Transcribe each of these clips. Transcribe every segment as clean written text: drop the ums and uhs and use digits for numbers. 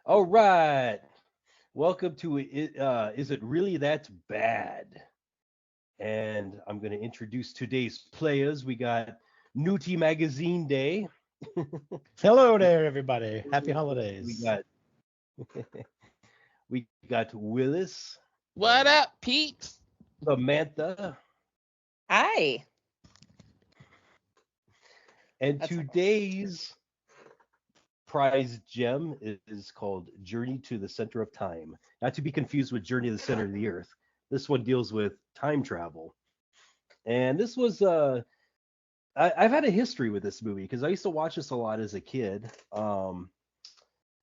All right. Welcome to Is It Really That Bad? And I'm going to introduce today's players. We got Newty Magazine Day. Hello there, everybody. Happy We holidays. got we got Willis, What up, peeps? Samantha, Hi. and That's today's prize gem is called Journey to the Center of Time. Not to be confused with Journey to the Center of the Earth. This one deals with time travel. And this was I've had a history with this movie because I used to watch this a lot as a kid.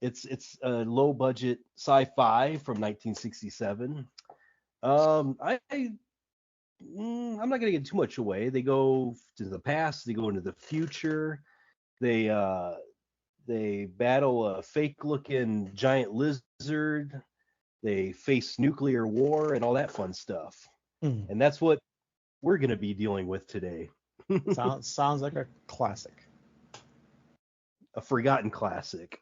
It's a low budget sci-fi from 1967. I'm not gonna get too much away. They go to the past. They go into the future. They battle a fake-looking giant lizard. They face nuclear war and all that fun stuff. Hmm. And that's what we're gonna be dealing with today. Sounds like a classic. A forgotten classic.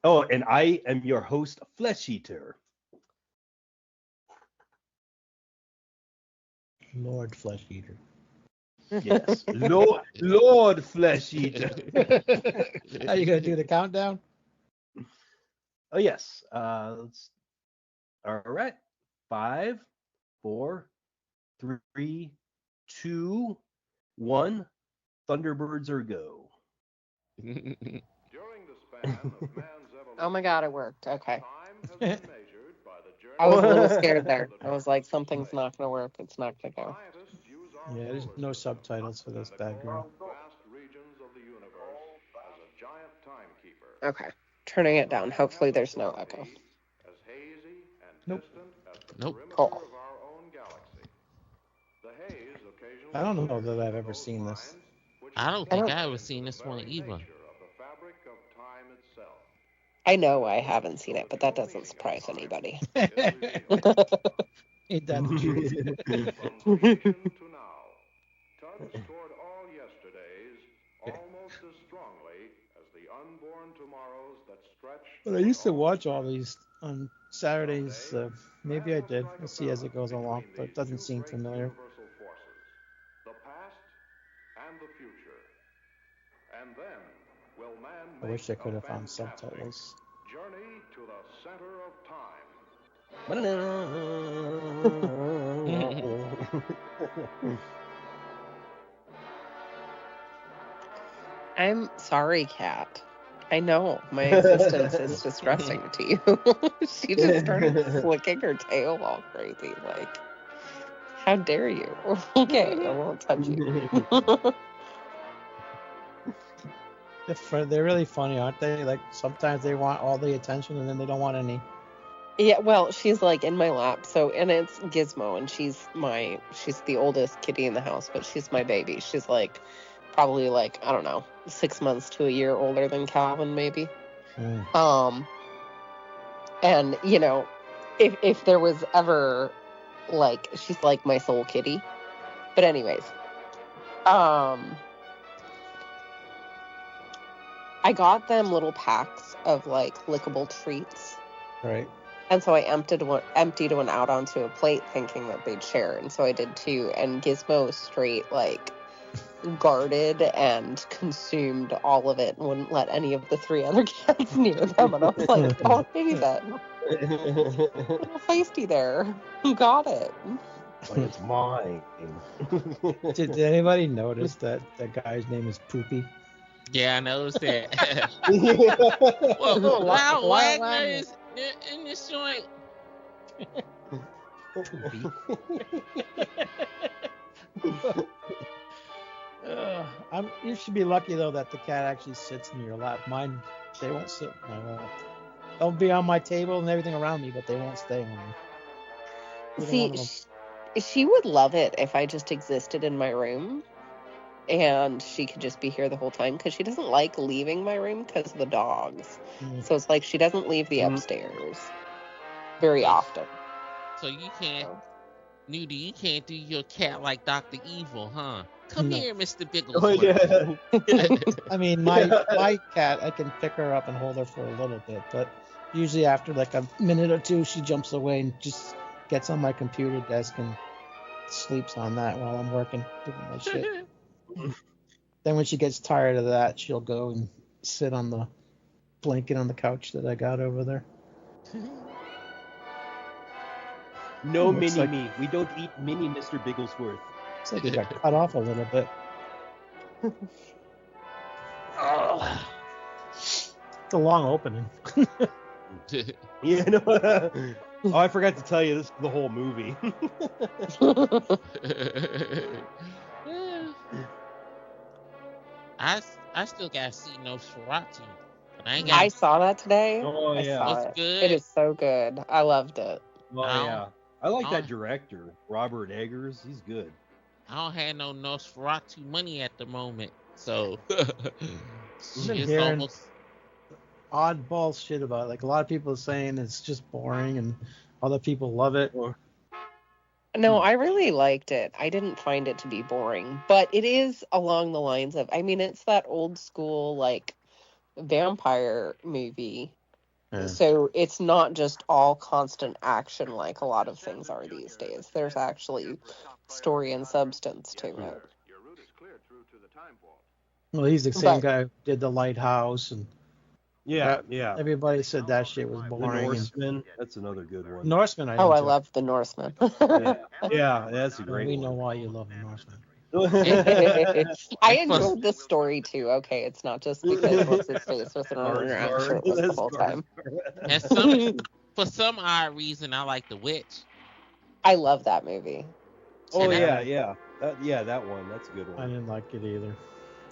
Oh, and I am your host, Flesheater. Lord Flesheater. Yes, Lord Flesheater. Are you gonna do the countdown? Oh yes. Let's. All right. 5, 4, 3, 2, 1. Thunderbirds are go. During the span of man's evolution, Oh my God, it worked. Okay. time has been measured by the journey I was a little of scared there. the I was like, something's not going to work. It's not going to go. Scientists use our Yeah, there's solar no system subtitles for this and bad girl. the vast regions of the universe as a giant timekeeper. Okay. Turning it down. Hopefully there's no echo. As hazy and Nope. distant as the Nope. perimeter Cool. of our own galaxy. The haze occasionally I don't know clears that I've into ever those seen this. lines which I don't I think don't- I ever into seen the this one very either. nature of the fabric of time itself. I know I haven't seen it, but that doesn't surprise anybody. Ain't that the truth? From creation to now, tugs toward all yesterdays almost as strongly as the unborn tomorrows that stretch. But I used to watch all these on Saturdays. Maybe I did. We'll see as it goes along, but it doesn't seem familiar. Universal forces, the past and the future. And then will man I make wish I could a have found fantastic subtitles. journey to the center of time. I'm sorry, Kat. I know my existence is distressing to you. She just started flicking her tail all crazy. Like, how dare you? Okay, I won't touch you. They're really funny, aren't they? Like sometimes they want all the attention and then they don't want any. Yeah, well, she's like in my lap. So, and it's Gizmo, and she's the oldest kitty in the house, but she's my baby. She's like, probably like, I don't know, 6 months to a year older than Calvin, maybe. And you know, if there was ever like, she's like my soul kitty. But anyways, I got them little packs of like lickable treats. Right. And so I emptied one out onto a plate thinking that they'd share. And so I did too. And Gizmo straight like guarded and consumed all of it and wouldn't let any of the 3 other cats near them. And I was like, oh, hey then. Little feisty there. Who got it? Like it's mine. Did anybody notice that the guy's name is Poopy? Yeah, I noticed that. Oh, Well, Lyle Lyle Wagner Wagner. is in this joint. Poopy. You should be lucky though that the cat actually sits in your lap. Mine, they won't sit in my lap. They'll be on my table and everything around me, but they won't stay on me. Neither See, one of them. she would love it if I just existed in my room and she could just be here the whole time because she doesn't like leaving my room because of the dogs. So it's like she doesn't leave the upstairs very often. So you can't, Nudie, you can't do your cat like Dr. Evil, huh? Come No. here, Mr. Oh Bigglesworth. yeah. I mean, my cat, I can pick her up and hold her for a little bit, but usually after like a minute or two, she jumps away and just gets on my computer desk and sleeps on that while I'm working, doing my shit. Then when she gets tired of that, she'll go and sit on the blanket on the couch that I got over there. No Looks mini like- me. We don't eat mini Mr. Bigglesworth. It's like it got cut off a little bit. Oh. It's a long opening. Yeah, no. Oh, I forgot to tell you, this is the whole movie. I still gotta see Nosferatu, but I ain't I got. saw that today. Oh I yeah. saw What's it. good? It is so good. I loved it. Oh yeah. I like that Oh. director, Robert Eggers. He's good. I don't have no Nosferatu money at the moment, so been it's hearing- almost. Oddball shit about it. Like a lot of people are saying it's just boring and other people love it. No, I really liked it. I didn't find it to be boring, but it is along the lines of, I mean, it's that old school, like, vampire movie. Yeah. So it's not just all constant action like a lot of things are these days. There's actually story and substance to it. Your route is clear through to the time vault. Well, he's the same But- guy who did The Lighthouse, and Yeah, yeah. everybody said that shit was The boring. And Norseman. That's another good one. Norseman, I Oh, I enjoy. love the Norseman. Yeah, yeah, that's a Well, great we know one. why you love the Norseman. I enjoyed the story too. Okay, it's not just because what's his face was throwing around shirtless the whole time. And some, for some odd reason, I like The Witch. I love that movie. Oh And I- yeah, yeah. That one. That's a good I one. didn't like it either.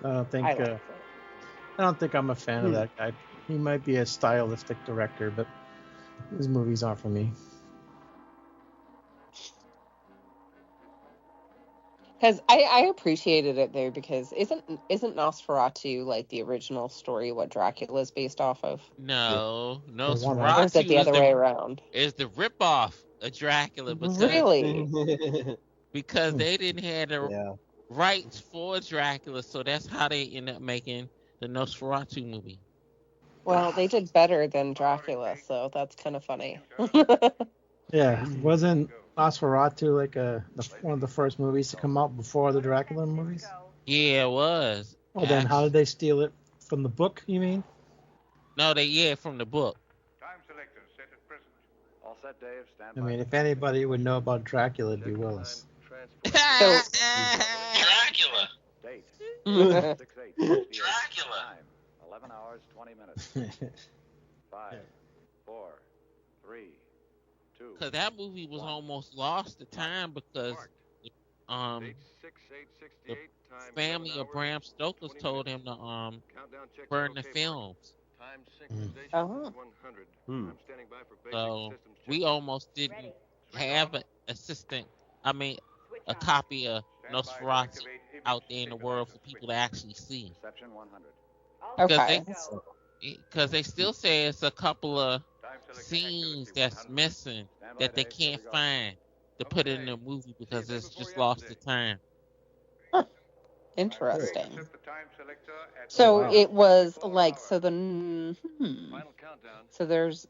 I don't think. I liked it. I don't think I'm a fan of that guy. He might be a stylistic director, but his movies aren't for me. Because I appreciated it though, because isn't Nosferatu like the original story what Dracula's based off of? No, The one Nosferatu Or is it the other way around? is the ripoff of Dracula because Really? because they didn't have the Yeah. rights for Dracula, so that's how they end up making the Nosferatu movie. Well, they did better than Dracula, so that's kind of funny. Yeah, wasn't Nosferatu like one of the first movies to come out before the Dracula movies? Yeah, it was. Well, then how did they steal it from the book? You mean? No, from the book. Time selector set at present. All set, Dave. Stand I by. mean, if anybody would know about Dracula, it'd be Willis. Dracula. Date. Dracula. 6/8. Dracula. Time. 11 hours, 20 minutes. 5, 4, 3, 2. Because that movie was almost lost to time because Date 6/8/68. Time family 11 of hours, Bram Stoker's 20 told minutes. him to Countdown check. burn the Okay, films. Time Mm. synchronization Oh. 100. Hmm. I'm standing by for basic So systems check. we almost didn't have an assistant. I mean, a copy of Stand by to Nosferatu activate image out there in the world for synchronizer people switch. to actually see. Perception 100. Okay. Because they still say it's a couple of Time selector scenes accuracy that's 100. missing Stand by, that they Dave. Here can't we go. find to put it in the movie because it's just lost to time. Interesting. Accept the time selector at So wow. it was 24 like hours. Final countdown.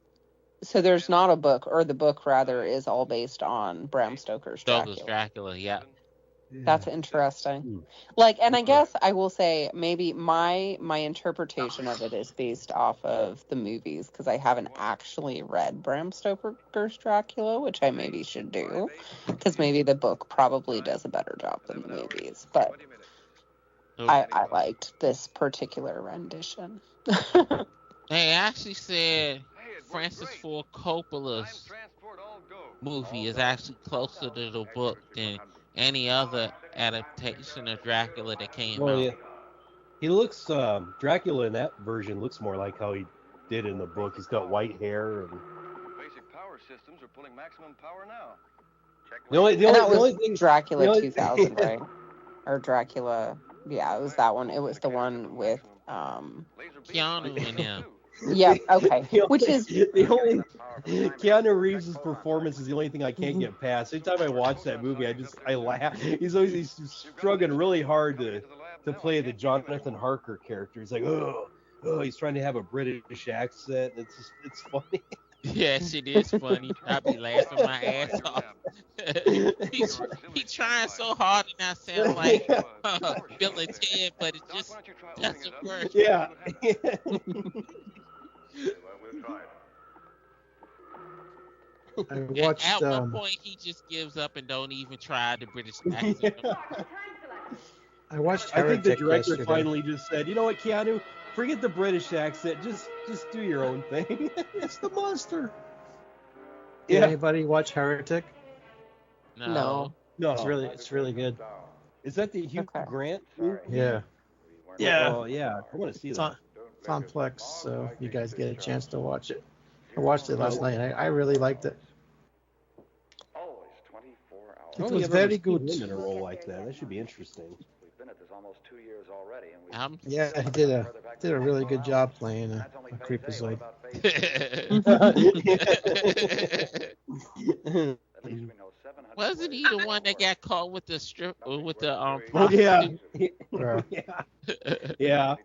So there's not a book, or the book rather is all based on Bram Stoker's Douglas Dracula. Dracula, yeah. That's interesting. Hmm. Like, and I guess I will say maybe my interpretation of it is based off of the movies because I haven't actually read Bram Stoker's Dracula, which I maybe should do because maybe the book probably does a better job than the movies. But 20 minutes. So I liked this particular rendition. they actually said Hey, it worked Francis great. Ford Time Coppola's transport all go. movie All is go. actually closer to the book than any other adaptation of Dracula that came Well, out. yeah. He looks Dracula in that version looks more like how he did in the book. He's got white hair and Basic power systems are pulling maximum power now. Check the only And that only was thing Dracula the only- 2000, right? Or Dracula, yeah, it was that one. It was the one with Laser beam Keanu flight and him. Yeah, okay. Which is the only Keanu Reeves' performance is the only thing I can't get past. Every time I watch that movie, I laugh. He's struggling really hard to play the Jonathan Harker character. He's like, he's trying to have a British accent. It's funny. Yes, it is funny. I be laughing my ass off. He's trying so hard to not sound like Bill and Ted, but it just doesn't work. Yeah. I watched. At one point, he just gives up and don't even try the British accent. I watched I think Heretic the director yesterday. finally just said, you know what, Keanu, forget the British accent. Just do your own thing. It's the monster. Yeah. Did anybody watch Heretic? no. No. It's really good. Is that the Hugh Okay. Grant? Yeah. Oh, yeah. I want to see It's that. on Plex, so if you guys get a chance to watch it. I watched it last night. I really liked it. It Oh, was yeah, very there's good. women in a role like that. That should be interesting. Yeah, he did a really good job playing a creepazoid. Wasn't he the one that got caught with the strip with the Oh, prostitute? Yeah.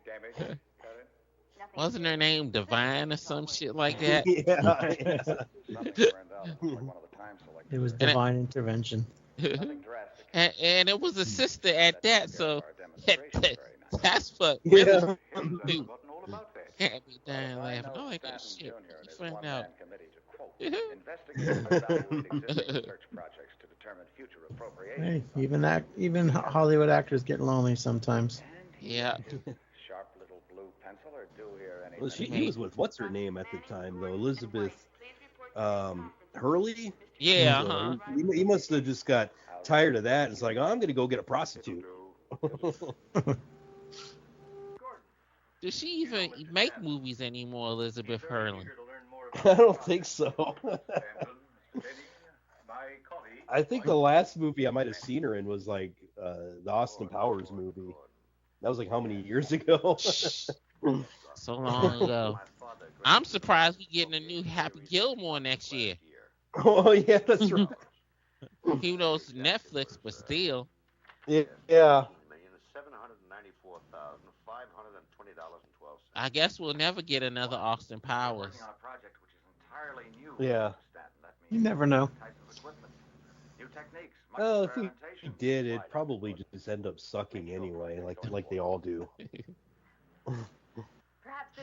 Wasn't her name Divine or some shit like that? It was divine intervention. and it was a sister at that, so that's what Yeah. really had me dying laughing. Oh, like, oh shit, you find out. Hey, even Hollywood actors get lonely sometimes. Yeah. Well, he was with what's her name at the time though, Elizabeth Hurley. Yeah. So Uh-huh. he must have just got tired of that. It's like, oh, I'm gonna go get a prostitute. Does she even make movies anymore, Elizabeth Hurley? I don't think so. I think the last movie I might have seen her in was like the Austin Powers movie. That was like how many years ago? So long ago. I'm surprised we're getting a new Happy Gilmore next year. Oh yeah, that's right. Even though it's Netflix, but still. Yeah. I guess we'll never get another Austin Powers. Yeah. You never know. Well, if we did, it'd probably just end up sucking anyway, like they all do.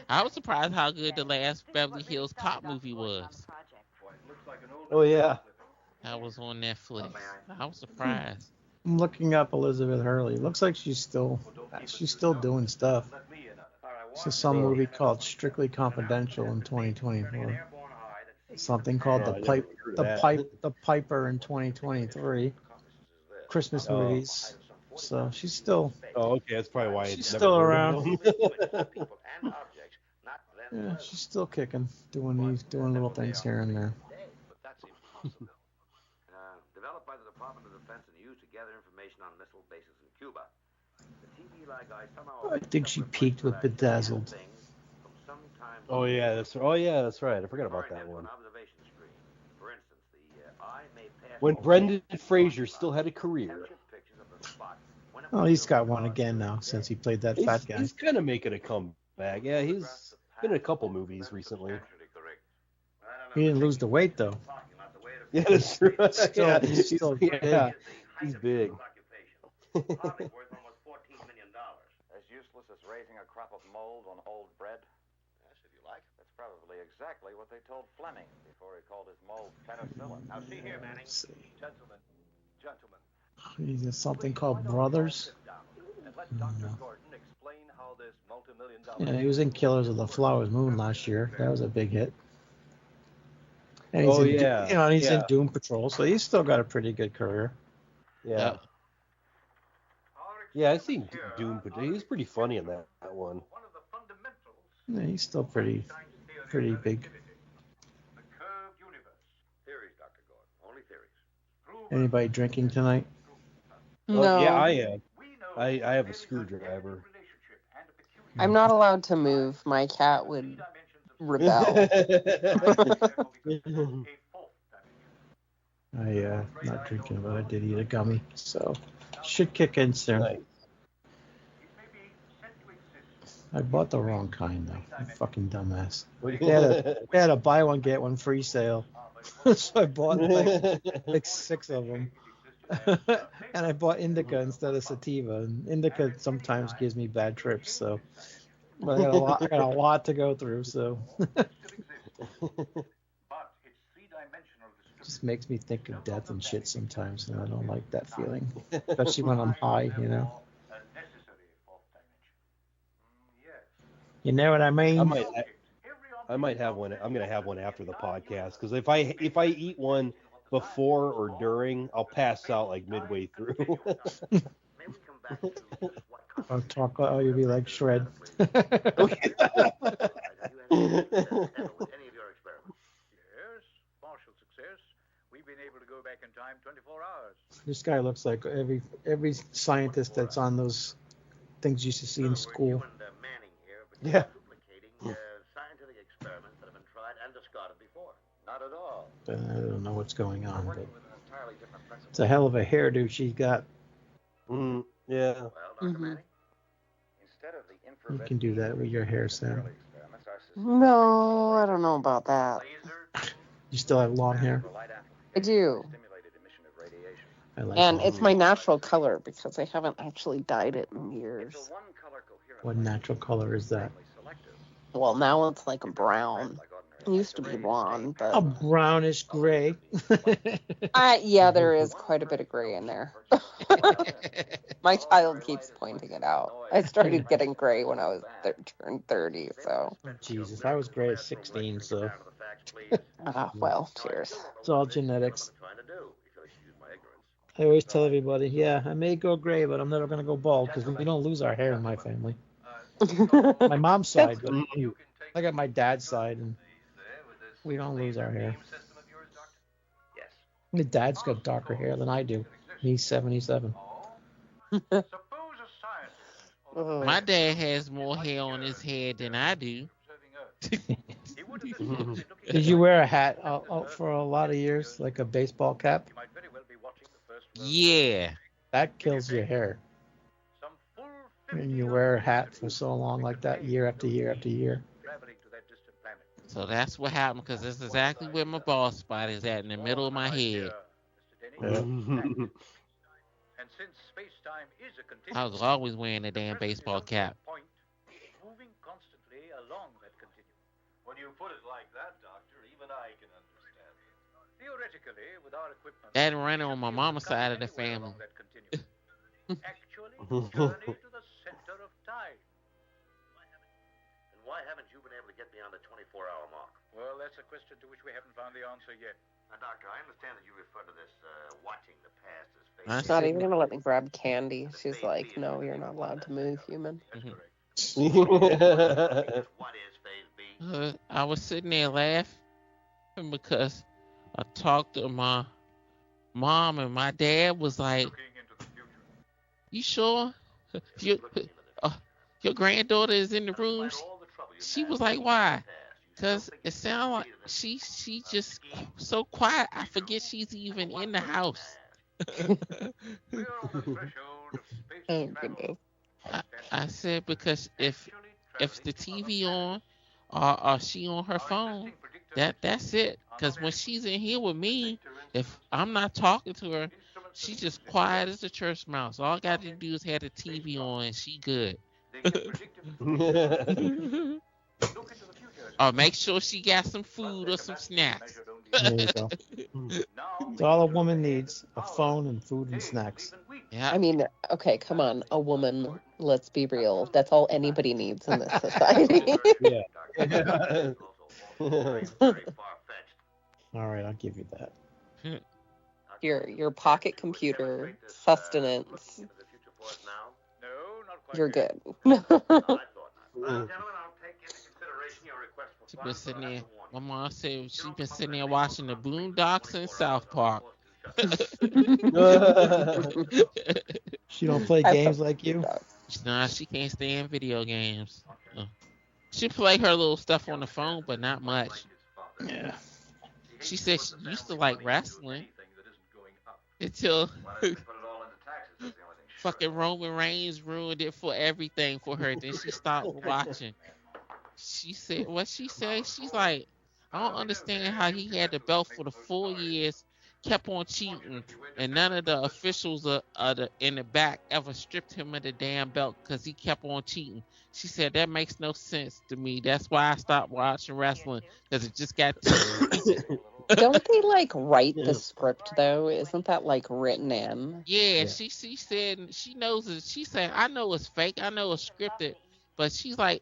I was surprised how good the last Beverly Hills Cop movie was. Oh yeah. That was on Netflix. I was surprised. I'm looking up Elizabeth Hurley. Looks like she's still doing stuff. There's some movie called Strictly Confidential in 2024. Something called The Piper in 2023. Christmas movies. So she's still. Oh, okay. That's probably why She's it's still around. Yeah, she's still kicking, doing little things here and there. Developed by the Department of Defense and used to gather information on missile bases in Cuba. I think she peaked with Bedazzled. Oh yeah, that's right. I forgot about that one. When Brendan Fraser still had a career. Oh, he's got one again now since he played that fat guy. He's kind of making a comeback. Yeah, he's been in a couple movies recently. He didn't lose the weight though. Yeah, that's true. He's still big. He's big. As useless as raising a crop of mold on old bread. Yes, if you like. That's probably exactly what they told Fleming before he called his mold penicillin. Now see here, Manning. Gentlemen. He's something called Brothers. Yeah, he was in Killers of the Flowers Moon last year. That was a big hit. And he's in Doom Patrol, so he's still got a pretty good career. Yeah. Yeah, I seen Doom Patrol. He's pretty funny in that one. Yeah, he's still pretty big. Anybody drinking tonight? No. Yeah, I am. I have a screwdriver. I'm not allowed to move. My cat would rebel. Not drinking, but I did eat a gummy, so should kick in soon. Nice. I bought the wrong kind though. I'm fucking dumbass. They had a buy one get one free sale, so I bought like 6 of them. And I bought indica instead of sativa. And indica sometimes gives me bad trips, so but I got a lot to go through, so just makes me think of death and shit sometimes, and I don't like that feeling, especially when I'm high, you know. You know what I mean? I might have one. I'm gonna have one after the podcast because if I eat one before or during, I'll pass out like midway through. I'll talk. Oh, you'll be like Shred. This guy looks like every scientist that's on those things you used to see in school. Yeah. Scientific experiments that have been tried and discarded before. Not at all. I don't know what's going on, but it's a hell of a hairdo she's got. Yeah. Well, Dr. Manning, instead of the You infrared can do that with your hair, Sam. No, I don't know about that. You still have long hair? I do. I like And that. it's my natural color because I haven't actually dyed it in years. What natural color is that? Well, now it's like a brown. It used to be blonde, A but brownish gray. yeah, there is quite a bit of gray in there. My child keeps pointing it out. I started getting gray when I was turned 30, so. Jesus, I was gray at 16, so Well, cheers. it's all genetics. I always tell everybody, yeah, I may go gray, but I'm never going to go bald because we don't lose our hair in my family. My mom's side, but I got my dad's side, and we don't lose our hair. My dad's got darker hair than I do. He's 77. My dad has more hair on his head than I do. Did you wear a hat out for a lot of years, like a baseball cap? Yeah. That kills your hair. When you wear a hat for so long like that, year after year after year. So that's what happened because that's exactly where my bald spot is at, in the middle of my head. I was always wearing a damn baseball cap. When you put it like that, Doctor, even I can understand. Theoretically, with our equipment, That ran on my mama's side of the family. Actually, journey to the center of time. And why haven't you been able to get beyond the 24-hour mark? Well, that's a question to which we haven't found the answer yet. Now, Doctor, I understand that you refer to this watching the past as She's not even going to let me grab candy. She's like, no, you're not allowed to move, human. What is phase B? I was sitting there laughing because I talked to my mom and my dad was like, "You sure? Your granddaughter is in the room?" She was like, "Why?" Because it sounded like she just so quiet. I forget she's even in the house. Oh, goodness. I said because if the TV on or she on her phone, that's it. Because when she's in here with me, if I'm not talking to her, she's just quiet as a church mouse. All I got to do is have the TV on and she good. Or make sure she got some food or some snacks. There you go. It's all a woman needs, a phone and food and snacks. Yeah. I mean, okay, come on, a woman, let's be real. That's all anybody needs in this society. Yeah. All right, I'll give you that. Your pocket computer, sustenance, you're good. She been sitting there. My mom said she been sitting there watching the Boondocks and South Park. She don't play games like you? Nah, she can't stand video games. She play her little stuff on the phone, but not much. Yeah. She said she used to like wrestling until fucking Roman Reigns ruined it for everything for her. Then she stopped watching. She said what she said. She's like, I don't understand how he had the belt for the 4 years, kept on cheating, and none of the officials in the back ever stripped him of the damn belt because he kept on cheating. She said that makes no sense to me. That's why I stopped watching wrestling because it just got too egregious. Don't they like write the script though? Isn't that like written in? Yeah, she said she knows it. She said I know it's fake. I know it's scripted, but she's like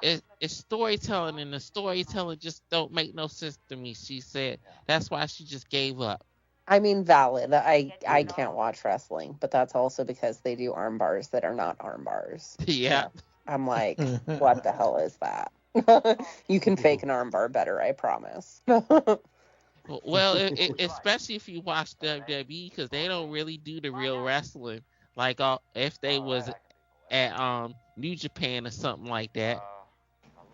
it's storytelling, and the storytelling just don't make no sense to me. She said that's why she just gave up. I mean, valid. I can't watch wrestling, but that's also because they do arm bars that are not arm bars. Yeah. I'm like, what the hell is that? You can fake an arm bar better, I promise. Well, especially if you watch WWE, because they don't really do the real wrestling. Like if they was at New Japan or something like that,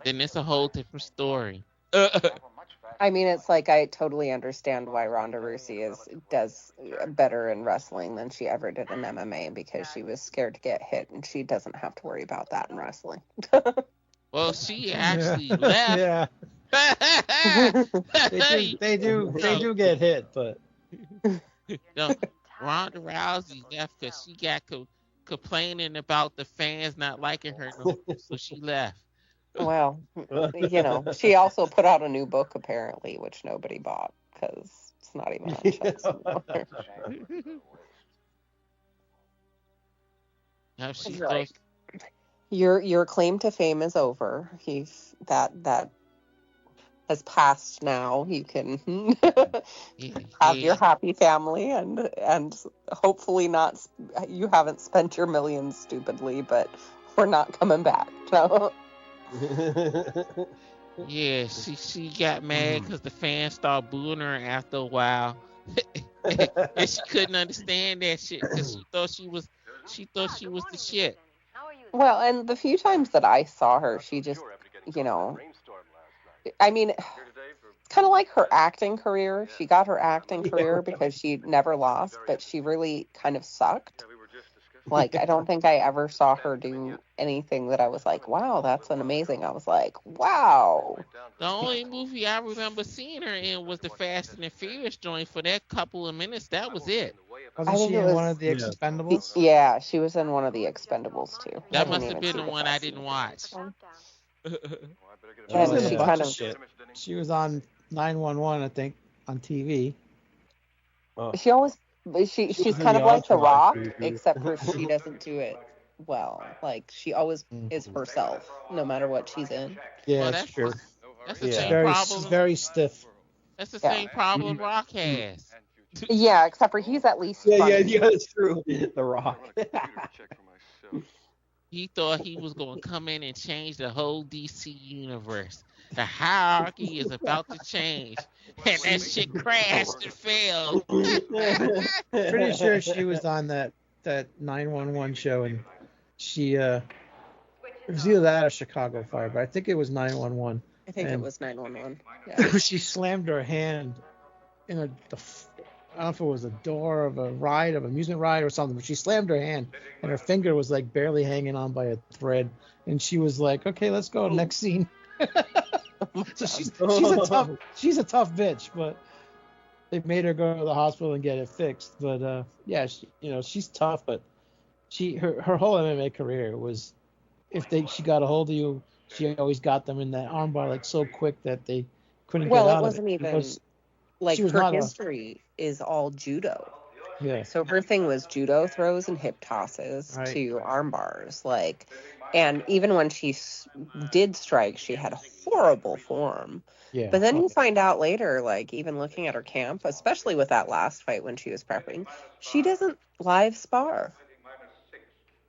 then it's a whole different story. I mean, it's like I totally understand why Ronda Rousey does better in wrestling than she ever did in MMA, because she was scared to get hit, and she doesn't have to worry about that in wrestling. Well, she actually left. Yeah. They do get hit, but No, Ronda Rousey left because she got complaining about the fans not liking her, so she left. Well, she also put out a new book apparently, which nobody bought because it's not even on shelves anymore. Now she Right. Your claim to fame is over. That has passed now. You can have your happy family and hopefully not. You haven't spent your millions stupidly, but we're not coming back. So. Yeah, she got mad because the fans started booing her after a while, and she couldn't understand that shit because she thought she was the shit. Well, and the few times that I saw her, she just, I mean, it's kind of like her acting career. She got her acting career because she never lost, but she really kind of sucked. Like, I don't think I ever saw her do anything that I was like, wow, that's an amazing. I was like, wow. The only movie I remember seeing her in was the Fast and the Furious joint for that couple of minutes. That was it. Wasn't she in one of the Expendables? Yeah, she was in one of the Expendables too. That must have been the one I didn't watch. She was in a bunch of shit. She was on 911, I think, on TV. She always. She's kind of like The Rock, except for she doesn't do it well. Like, she always is herself, no matter what she's in. Yeah, well, that's true. That's the same problem. She's very stiff. That's the same problem Rock has. Yeah, except for he's at least funny. Yeah, that's true. The Rock. He thought he was going to come in and change the whole DC universe. The hierarchy is about to change. And that shit crashed and failed. Pretty sure she was on that 911 show, and she it was either that or Chicago Fire, but I think it was 911. I think it was 911. Yeah. She slammed her hand in I don't know if it was a door of a amusement ride or something, but she slammed her hand, and her finger was like barely hanging on by a thread, and she was like, "Okay, let's go next scene." So she's a tough bitch, but they made her go to the hospital and get it fixed. But yeah, she's tough, but her whole MMA career was, she got a hold of you, she always got them in that armbar like so quick that they couldn't get out of it. Well, it wasn't even like her history is all judo. Yeah. So her thing was judo throws and hip tosses to arm bars, like. And even when she did strike, she had horrible form. Yeah. But then you find out later, like, even looking at her camp, especially with that last fight when she was prepping, she doesn't live spar.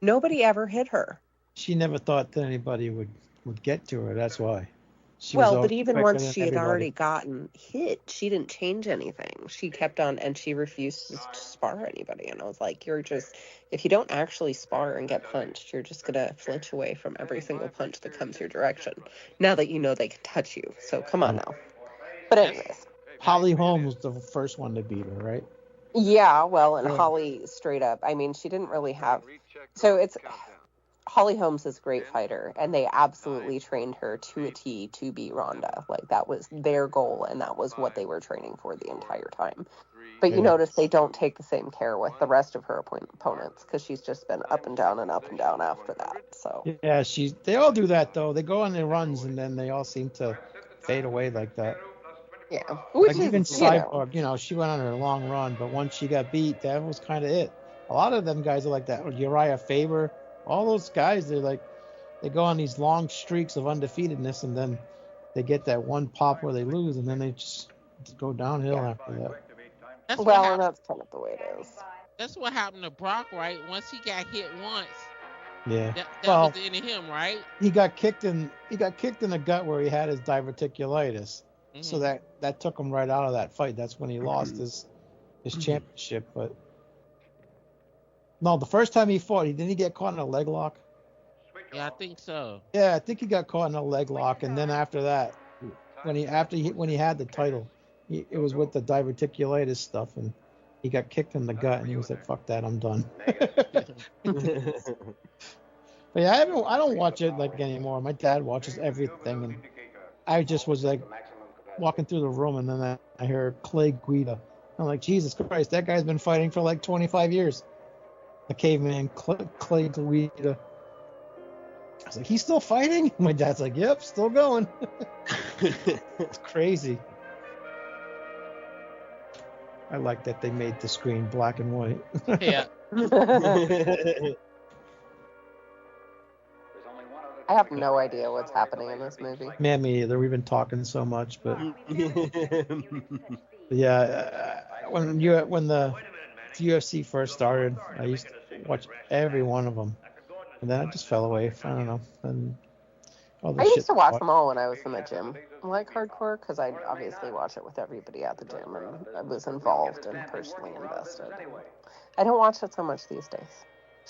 Nobody ever hit her. She never thought that anybody would get to her. That's why. She was Well, always but even quicker once than she had everybody. already gotten hit, she didn't change anything. She kept on, and she refused to spar anybody. And I was like, you're just, if you don't actually spar and get punched, you're just going to flinch away from every single punch that comes your direction. Now that you know they can touch you. So come on now. But anyways. Holly Holm was the first one to beat her, right? Yeah, well, and Yeah. Holly straight up, I mean, she didn't really have, so it's, Holly Holmes is a great fighter, and they absolutely trained her to a T to beat Ronda. Like, that was their goal, and that was what they were training for the entire time. But you Yeah. notice they don't take the same care with the rest of her opponents, because she's just been up and down after that, so. Yeah, they all do that, though. They go on their runs, and then they all seem to fade away like that. Yeah. Like even Cyborg, she went on her long run, but once she got beat, that was kind of it. A lot of them guys are like that. Uriah Faber, all those guys, they go on these long streaks of undefeatedness, and then they get that one pop where they lose, and then they just go downhill after that. That's Well, and that's kind of the way it is. That's what happened to Brock, right? Once he got hit once, Yeah. that was the end of him, right? He got kicked in the gut where he had his diverticulitis. Mm-hmm. So that took him right out of that fight. That's when he lost his championship. But no, the first time he fought, didn't he get caught in a leg lock? Yeah, I think so. Yeah, I think he got caught in a leg lock, and then after that, when he had the title, it was with the diverticulitis stuff, and he got kicked in the gut, and he was like, "Fuck that, I'm done." But yeah, I don't watch it like anymore. My dad watches everything, and I just was like walking through the room, and then I hear Clay Guida. I'm like, Jesus Christ, that guy's been fighting for like 25 years. The caveman, Clay Guida. I was like, he's still fighting? My dad's like, yep, still going. It's crazy. I like that they made the screen black and white. Yeah. I have no idea what's happening in this movie. Man, me either. We've been talking so much, but yeah, when the UFC first started, I used to watch every one of them, and then I just fell away. I don't know. And all the I shit used to watch them all when I was in the gym, like hardcore, because I obviously watch it with everybody at the gym, and I was involved and personally invested. I don't watch it so much these days.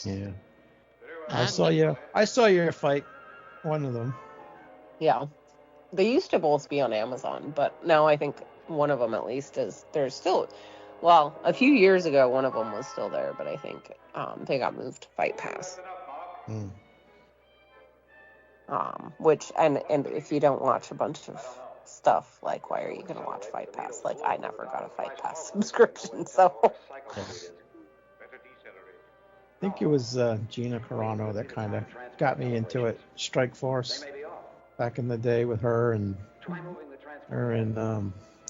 Yeah. I saw your fight, one of them. Yeah. They used to both be on Amazon, but now I think one of them at least there's still, well, a few years ago one of them was still there, but I think they got moved to Fight Pass. Which, and if you don't watch a bunch of stuff, like, why are you going to watch Fight Pass? Like, I never got a Fight Pass subscription, so. I think it was Gina Carano that kind of got me into it. Strike Force, back in the day with her and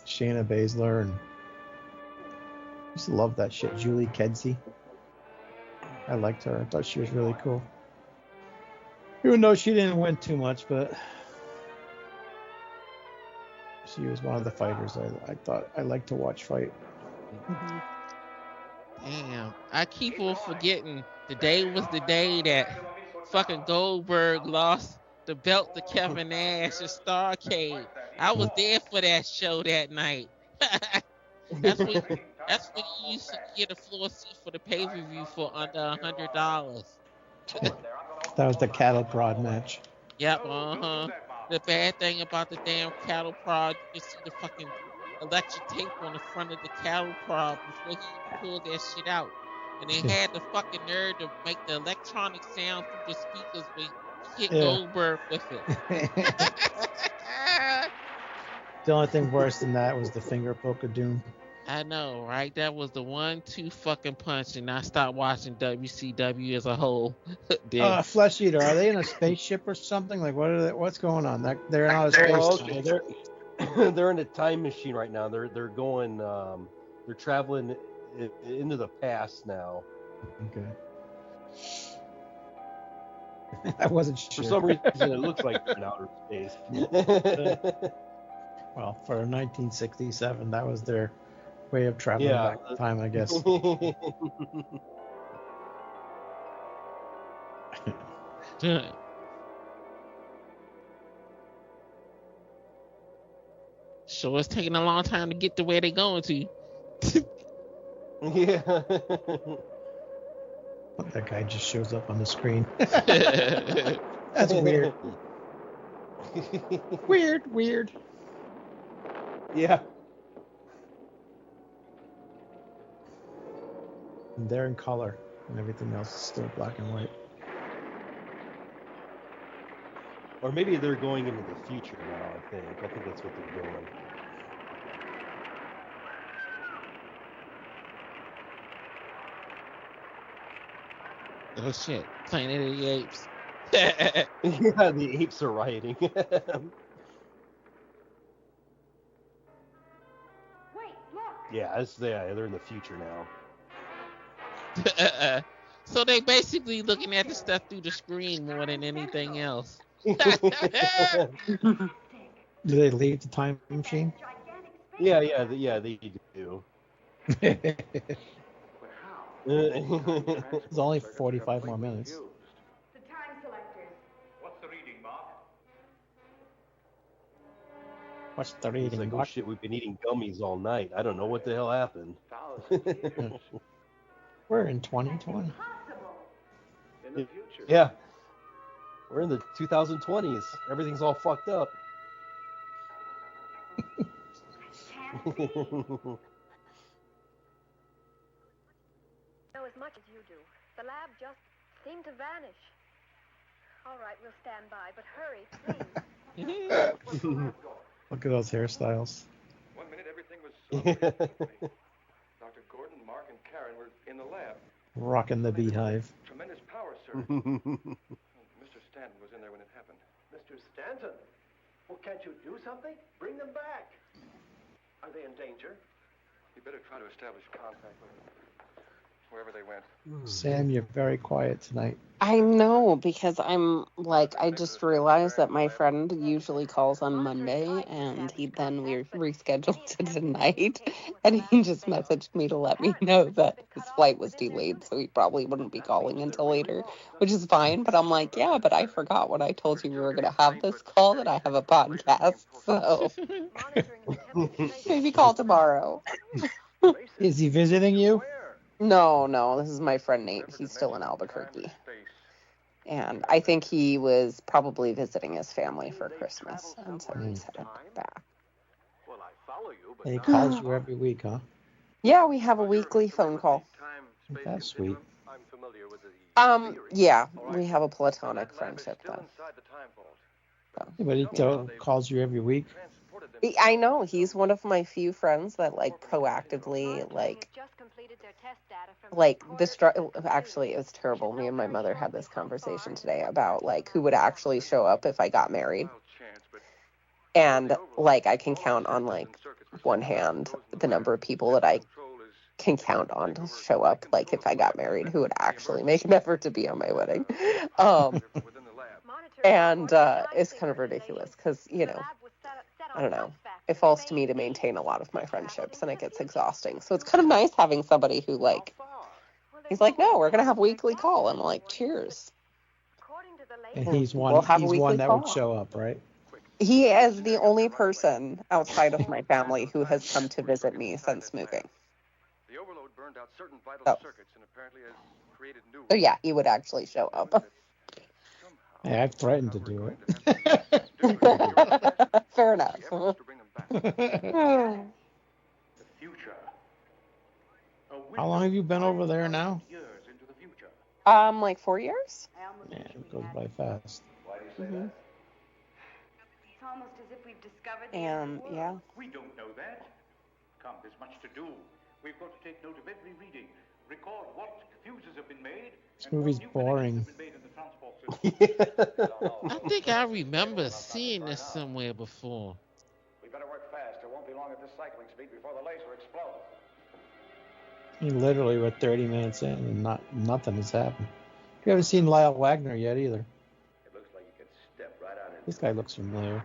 Shayna Baszler, and I used to love that shit. Julie Kedzie. I liked her. I thought she was really cool. Even though she didn't win too much, but she was one of the fighters I thought I liked to watch fight. Damn, I keep on forgetting the day was the day that fucking Goldberg lost the belt to Kevin Nash at Starrcade. I was there for that show that night. That's when you used to get a floor seat for the pay-per-view for under $100. That was the cattle prod match. Yep, The bad thing about the damn cattle prod, you can see the fucking electric tape on the front of the cattle prod before he pulled that shit out. And they had the fucking nerve to make the electronic sound through the speakers when he hit Goldberg with it. The only thing worse than that was the finger poke of doom. I know, right? That was the 1-2 fucking punch, and I stopped watching WCW as a whole. Flesheater, are they in a spaceship or something? Like, what's going on? They're in outer space. Okay. They're in a time machine right now. They're going. They're traveling into the past now. Okay. I wasn't sure. For some reason, it looks like they're in outer space. Well, for 1967, that was their way of traveling back in time, I guess. Sure, it's taking a long time to get to where they're going to. Yeah. That guy just shows up on the screen. That's weird. Weird. Yeah. And they're in color, and everything else is still black and white. Or maybe they're going into the future now, I think. I think that's what they're doing. Oh shit, Planet of the Apes. Yeah, the apes are rioting. Wait, look. Yeah, they're in the future now. So they basically looking at the stuff through the screen more than anything else. Do they leave the time machine? Yeah, they do. It's only 45 more minutes. The time selectors. What's the reading, Mark? What's the He's reading? like, oh shit, we've been eating gummies all night. I don't know what the hell happened. We're in 2020. Possible. In the future. Yeah. We're in the 2020s. Everything's all fucked up. Can't be. Know as much as you do. The lab just seemed to vanish. All right, we'll stand by, but hurry, please. Look at those hairstyles. 1 minute everything was operating smoothly. Dr. Gordon, Mark, and Karen were in the lab. Rocking the beehive. Tremendous power surge. Mr. Stanton was in there when it happened. Mr. Stanton? Well, can't you do something? Bring them back. Are they in danger? You better try to establish contact with them, wherever they went. Sam, you're very quiet tonight. I know, because I'm like, I just realized that my friend usually calls on Monday, and we rescheduled to tonight, and he just messaged me to let me know that his flight was delayed, so he probably wouldn't be calling until later, which is fine, but I'm like, yeah, but I forgot when I told you we were going to have this call that I have a podcast, so maybe call tomorrow. Is he visiting you? No, this is my friend Nate. He's still in Albuquerque. And I think he was probably visiting his family for Christmas, and so he's headed back. Well, I follow you, but And he calls you every week, huh? Yeah, we have a weekly phone call. That's sweet. I'm familiar with the Yeah, we have a platonic friendship, though. Yeah, but he calls you every week. I know, he's one of my few friends that, like, proactively, actually, it was terrible. Me and my mother had this conversation today about, like, who would actually show up if I got married. And, like, I can count on, like, one hand the number of people that I can count on to show up, like, if I got married, who would actually make an effort to be on my wedding. And it's kind of ridiculous because, you know, I don't know. It falls to me to maintain a lot of my friendships, and it gets exhausting. So it's kind of nice having somebody who, like, he's like, no, we're going to have a weekly call. And I'm like, cheers. And he's one, We'll have a he's one weekly that call. would show up, right? He is the only person outside of my family who has come to visit me since moving. The overload burned out certain vital circuits and apparently has created new. So yeah, he would actually show up. Hey, I've threatened to do it. Fair enough. How long have you been over there now? Like 4 years. Yeah, it goes by fast. Mm-hmm. It's almost as if we've discovered the And yeah. We don't know that. Come, there's much to do. We've got to take note of every reading, record what fuses have been made. This movie's boring. I think I remember seeing this somewhere before. We better work fast. It won't be long at this cycling speed before the laser explodes. I mean, literally, we're 30 minutes in and nothing has happened. You haven't seen Lyle Wagner yet either. It looks like you could step right out in. This guy looks familiar.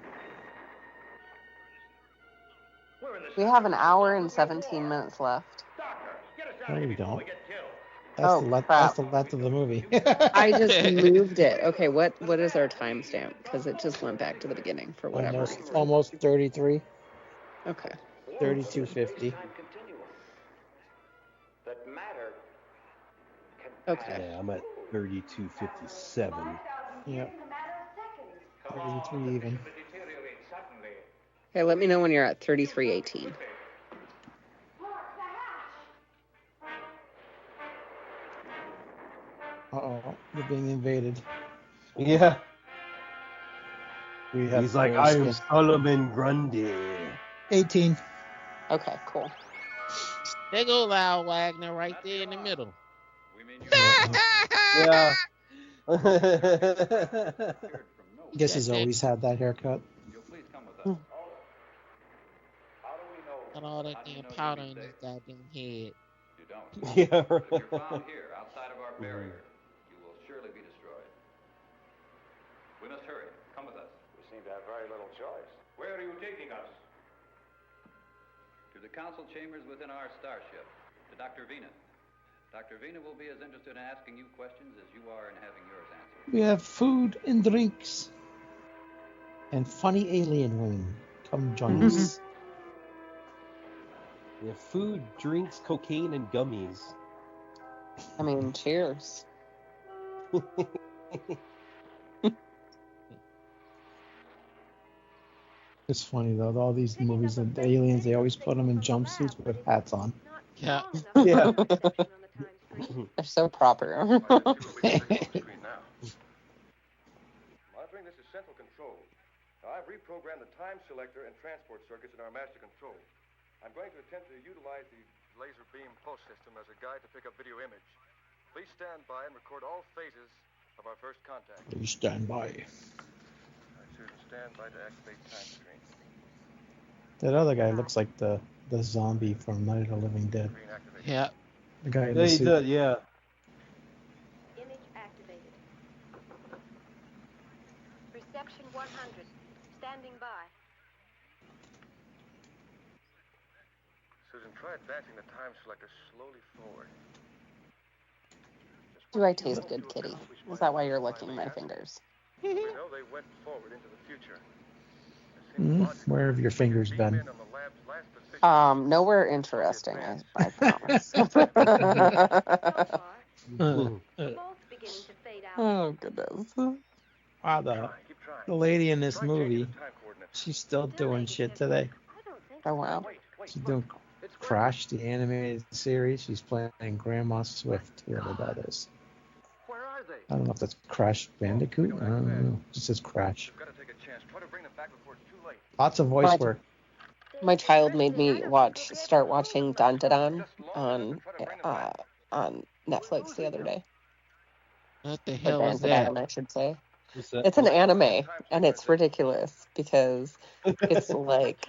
We have an hour and 17 minutes left. No, we don't. Oh, That's the length of the movie. I just moved it. Okay, what is our timestamp? Because it just went back to the beginning for whatever reason. Almost 33. Okay. 3250. That matter can Okay. Yeah, I'm at 3257. Yep. 33 even. Okay, let me know when you're at 3318. Uh-oh, they're being invaded. Yeah. We have He's like, I am bearskin. Solomon Grundy. 18. Okay, cool. There go Lyle Wagner right there in the middle. Yeah. Guess he's always had that haircut. Got all that damn powder in his goddamn head. Yeah. If you're found here outside of our barrier, you will surely be destroyed. We must hurry. Come with us. We seem to have very little choice. Where are you taking us? To the council chambers within our starship, to Dr. Vena. Dr. Vena will be as interested in asking you questions as you are in having yours answered. We have food and drinks. And funny alien women. Come join us. Yeah, food, drinks, cocaine, and gummies. I mean, cheers. It's funny though, all these movies of the aliens, they always put them in jumpsuits with hats on. Yeah. Yeah. They're so proper. Monitoring this is central control. Now, I've reprogrammed the time selector and transport circuits in our master control. I'm going to attempt to utilize the laser beam pulse system as a guide to pick up video image. Please stand by and record all phases of our first contact. Please stand by. Susan, stand by to activate time screen. That other guy looks like the zombie from Night of the Living Dead. Screen activated. Yeah. The guy in Yeah, the he suit. does, yeah. Image activated. Reception 100. Standing by. Susan, try advancing the time selector slowly forward. Do I taste good, Kitty? Is that why you're licking my fingers? We know they went forward into the future. Where have your fingers been? Nowhere interesting, I promise. So far, Mm. both beginning to fade out. Oh, goodness. Wow, the lady in this movie, she's still doing shit today. I don't think Oh, wow. She's doing Crash, the animated series. She's playing Grandma Swift, whoever that is. Where are they? I don't know if that's Crash Bandicoot. I don't know. It just says Crash. We've got to take a chance. Try to bring them back before it's too late. Lots of voice work. My child made me start watching Dun Dun Dun on Netflix the other day. What the Or hell is Dan that? Dun, I should say. What's that? It's an anime, and it's ridiculous because it's like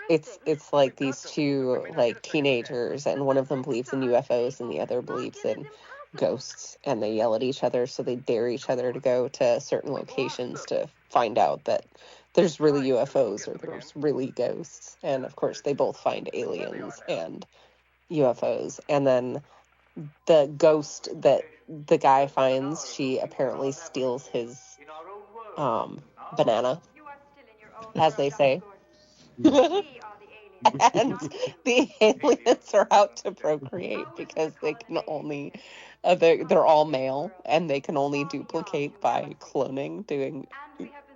it's like these two like teenagers, and one of them believes in UFOs and the other believes in ghosts, and they yell at each other, so they dare each other to go to certain locations to find out that there's really UFOs or there's really ghosts. And of course they both find aliens and UFOs, and then the ghost that the guy finds, she apparently steals his banana, as they say. And the aliens are out to procreate because they can only they're all male, and they can only duplicate by cloning, doing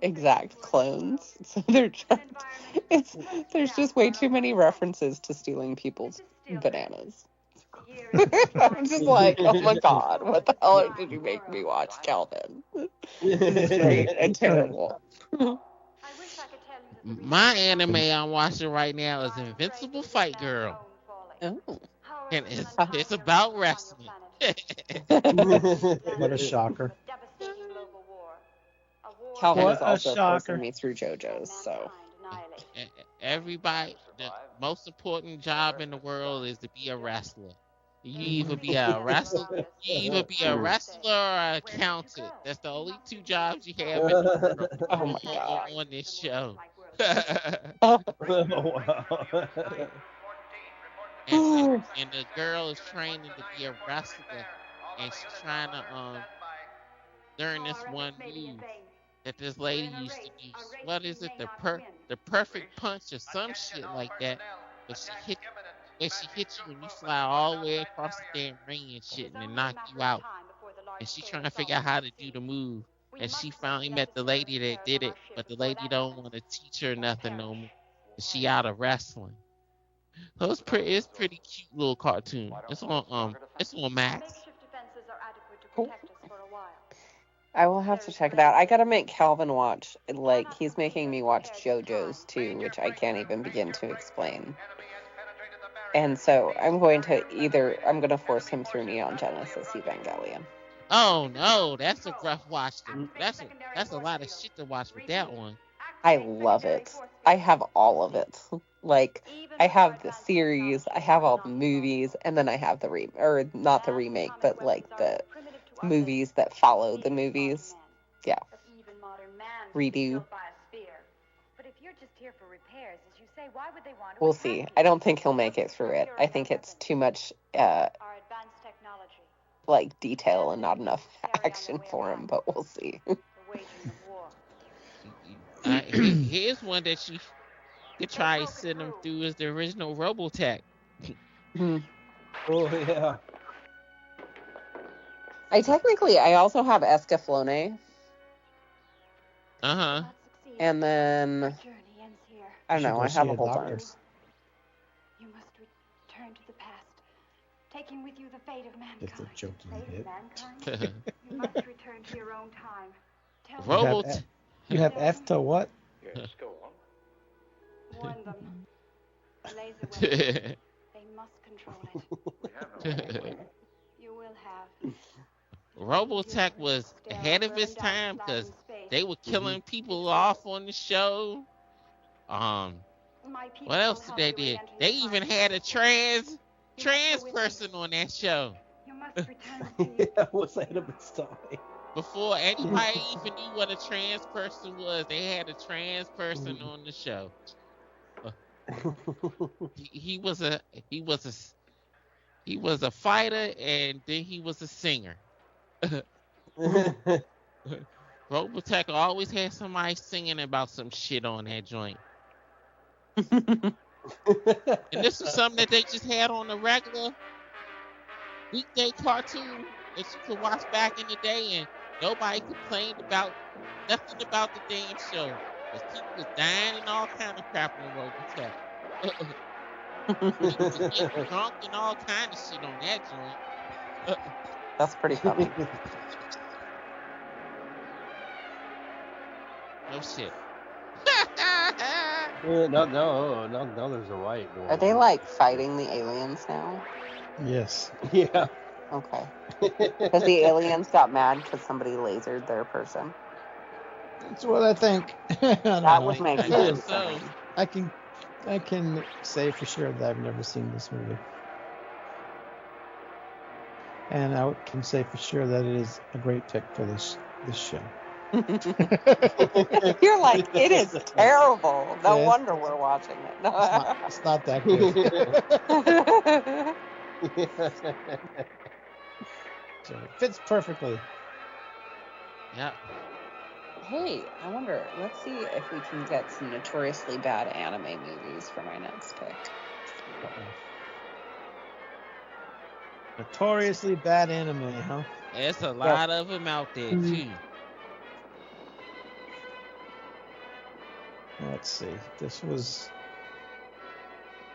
exact clones. So there's just way too many references to stealing people's bananas. I'm just like, oh my god, what the hell did you make me watch, Calvin? It's great and terrible. My anime I'm watching right now is Invincible Fight Girl. Oh. And it's about wrestling. What a shocker. Calvin What is a also shocker. forcing me through JoJo's, so. Everybody, the most important job in the world is to be a wrestler. You either be a wrestler, or an accountant. That's the only two jobs you have in the world Oh my god. on this show. Oh, wow. and the girl is training to be a wrestler, and she's trying to learn this one move. that this lady used to do. What is it? The perfect punch or some shit like that. But she hit you and you fly all the way across the damn ring and shit and then knock you out. And she trying to figure out how to do the move. And she finally met the lady that did it, but the lady don't want to teach her nothing no more. She out of wrestling. So it's pretty cute little cartoon. It's on Max. Cool. I will have to check it out. I gotta make Calvin watch. Like, he's making me watch JoJo's too, which I can't even begin to explain. And so I'm going to force him through Neon Genesis Evangelion. Oh no, that's a rough watch. That's a lot of shit to watch with that one. I love it. I have all of it. Like, I have the series, I have all the movies, and then I have not the remake, but like the movies that follow the movies. Yeah. Redo. We'll see. I don't think he'll make it through it. I think it's too much like detail and not enough action for him, but we'll see. Here's one that you could try sitting him through is the original Robotech. Oh yeah. I also have Escaflowne. Uh-huh. And then I don't know, I have a whole bunch. You must return to the past, taking with you the fate of mankind. It's a joking hit. You must return to your own time. You have F to what? Yes, go on. Warn them. The laser weapon. They must control it. You will have. Robotech was ahead of its time because they were killing people off on the show. What else did they do? They even had a trans person on that show. You must return to Yeah, what's ahead of its time? Before anybody even knew what a trans person was, they had a trans person on the show. He was a fighter and then he was a singer. Robotech always had somebody singing about some shit on that joint. And this was something that they just had on the regular weekday cartoon that you could watch back in the day, and nobody complained about nothing about the damn show. Because people was dying and all kind of crap on Robotech. People was getting drunk and all kind of shit on that joint. That's pretty funny. No shit. No, there's a riot going on. Are they like fighting the aliens now? Yes. Yeah. Okay. Because the aliens got mad because somebody lasered their person. That's what I think. That would make sense. So. I can say for sure that I've never seen this movie. And I can say for sure that it is a great pick for this show. You're like, it is terrible. No wonder we're watching it. It's not that good. So it fits perfectly. Yeah. Hey, I wonder, let's see if we can get some notoriously bad anime movies for my next pick. Notoriously bad anime, huh? There's a lot of them out there, too. Let's see. This was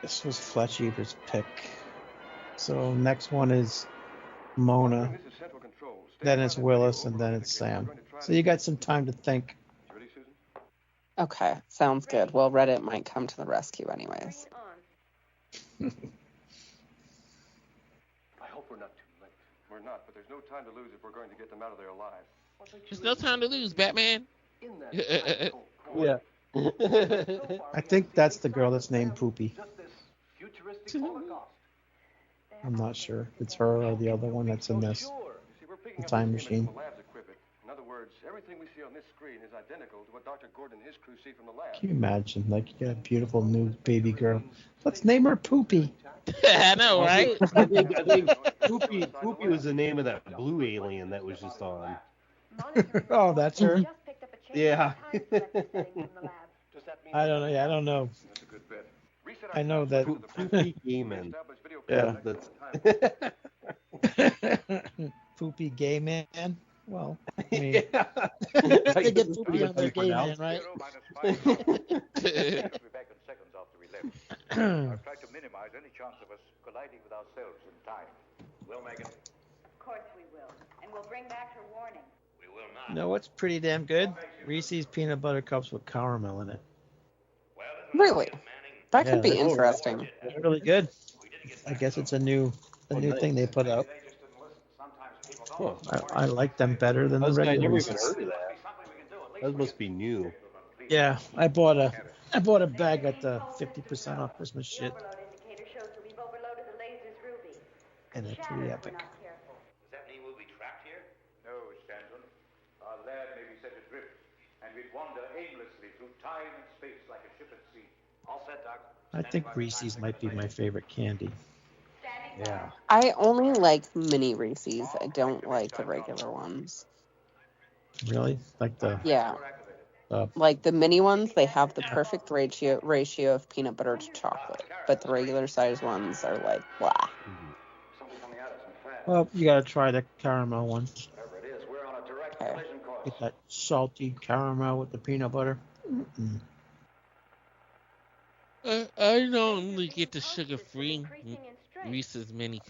Flesheater's pick. So next one is Mona. Then it's Willis, and then it's Sam. So you got some time to think. Okay, sounds good. Well, Reddit might come to the rescue anyways. I hope we're not too late. We're not, but there's no time to lose if we're going to get them out of there alive. There's no time to lose, Batman. Yeah. I think that's the girl that's named Poopy. I'm not sure if it's her or the other one that's in this. The time machine. In other words, everything we see on this screen is identical to what Dr. Gordon and his crew see from the lab. Can you imagine? Like, you got a beautiful new baby girl. Let's name her Poopy. I know, right? I think Poopy was the name of that blue alien that was just on. Oh, that's her? Yeah. Time selector settings in the lab. Does that mean I don't know. Yeah, I don't know. That's a good bet. Reset I know that. Poopy Gaiman. Yeah. That's Poopy gay man. Well, I mean, yeah. they get That's poopy pretty on their much gay man, pronounced. right? 0 -5 hours. We'll be back in seconds after 11. I've tried to minimize any chance of us colliding with ourselves in time. Will, Megan? Of course we will. And we'll bring back her warning. We will not. You know what's pretty damn good? Reese's peanut butter cups with caramel in it. Really? That Yeah, could be that's- interesting. They're really good. I guess it's a new thing they put out. Huh. I like them better than the I regular never ones. even heard of that. That must be new. Yeah, I bought a bag at the 50% off Christmas The shit, overload indicator shows that we've overloaded the lasers, Ruby. and they're pretty epic. Not careful. Does that mean we'll be trapped here? No, Stanton. Our lab may be set adrift, and we'd wander aimlessly through time and space like a ship at sea. All set, Doc. I think Reese's might be my favorite candy. Yeah. I only like mini Reese's. I don't like the regular ones. Really? Like the Yeah. uh, Like the mini ones, they have the perfect ratio of peanut butter to chocolate. But the regular size ones are like, blah. Something coming at us and fast. well, you gotta try the caramel ones. Whatever it is, we're on a direct Okay. collision course. Get that salty caramel with the peanut butter. Mm-mm. I normally get the sugar-free Reese's mini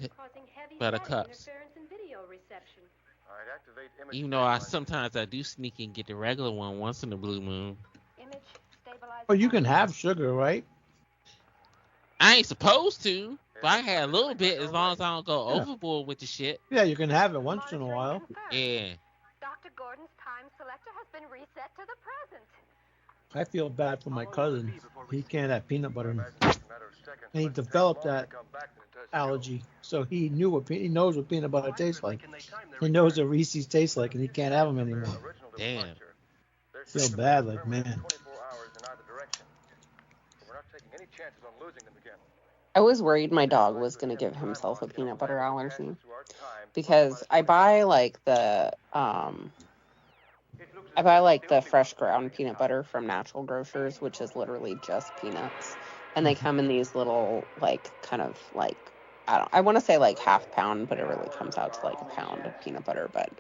butter cups. All right, activate image Even though I stabilizer. sometimes I do sneak and get the regular one once in a blue moon. Image stabilizer. Oh, you can have sugar, right? I ain't supposed to, but I had a little bit as long as I don't go Yeah. overboard with the shit. Yeah, you can have it once in a while. Yeah. Dr. Gordon's time selector has been reset to the present. I feel bad for my cousin. He can't have peanut butter, Imagine it's a matter of seconds, and he but it takes developed longer that to come back than it does to go. allergy. So he knows what peanut butter tastes like. He knows what Reese's tastes like, and he can't have them anymore. Original Damn. departure. They're Feel scheduled bad, for like, terminate man. 24 hours in either direction. We're not taking any chances on losing them again. I was worried my dog was going to give himself a peanut butter allergy. Because I buy like the fresh ground peanut butter from Natural Grocers, which is literally just peanuts. And they come in these little like kind of like I want to say like half pound, but it really comes out to like a pound of peanut butter, but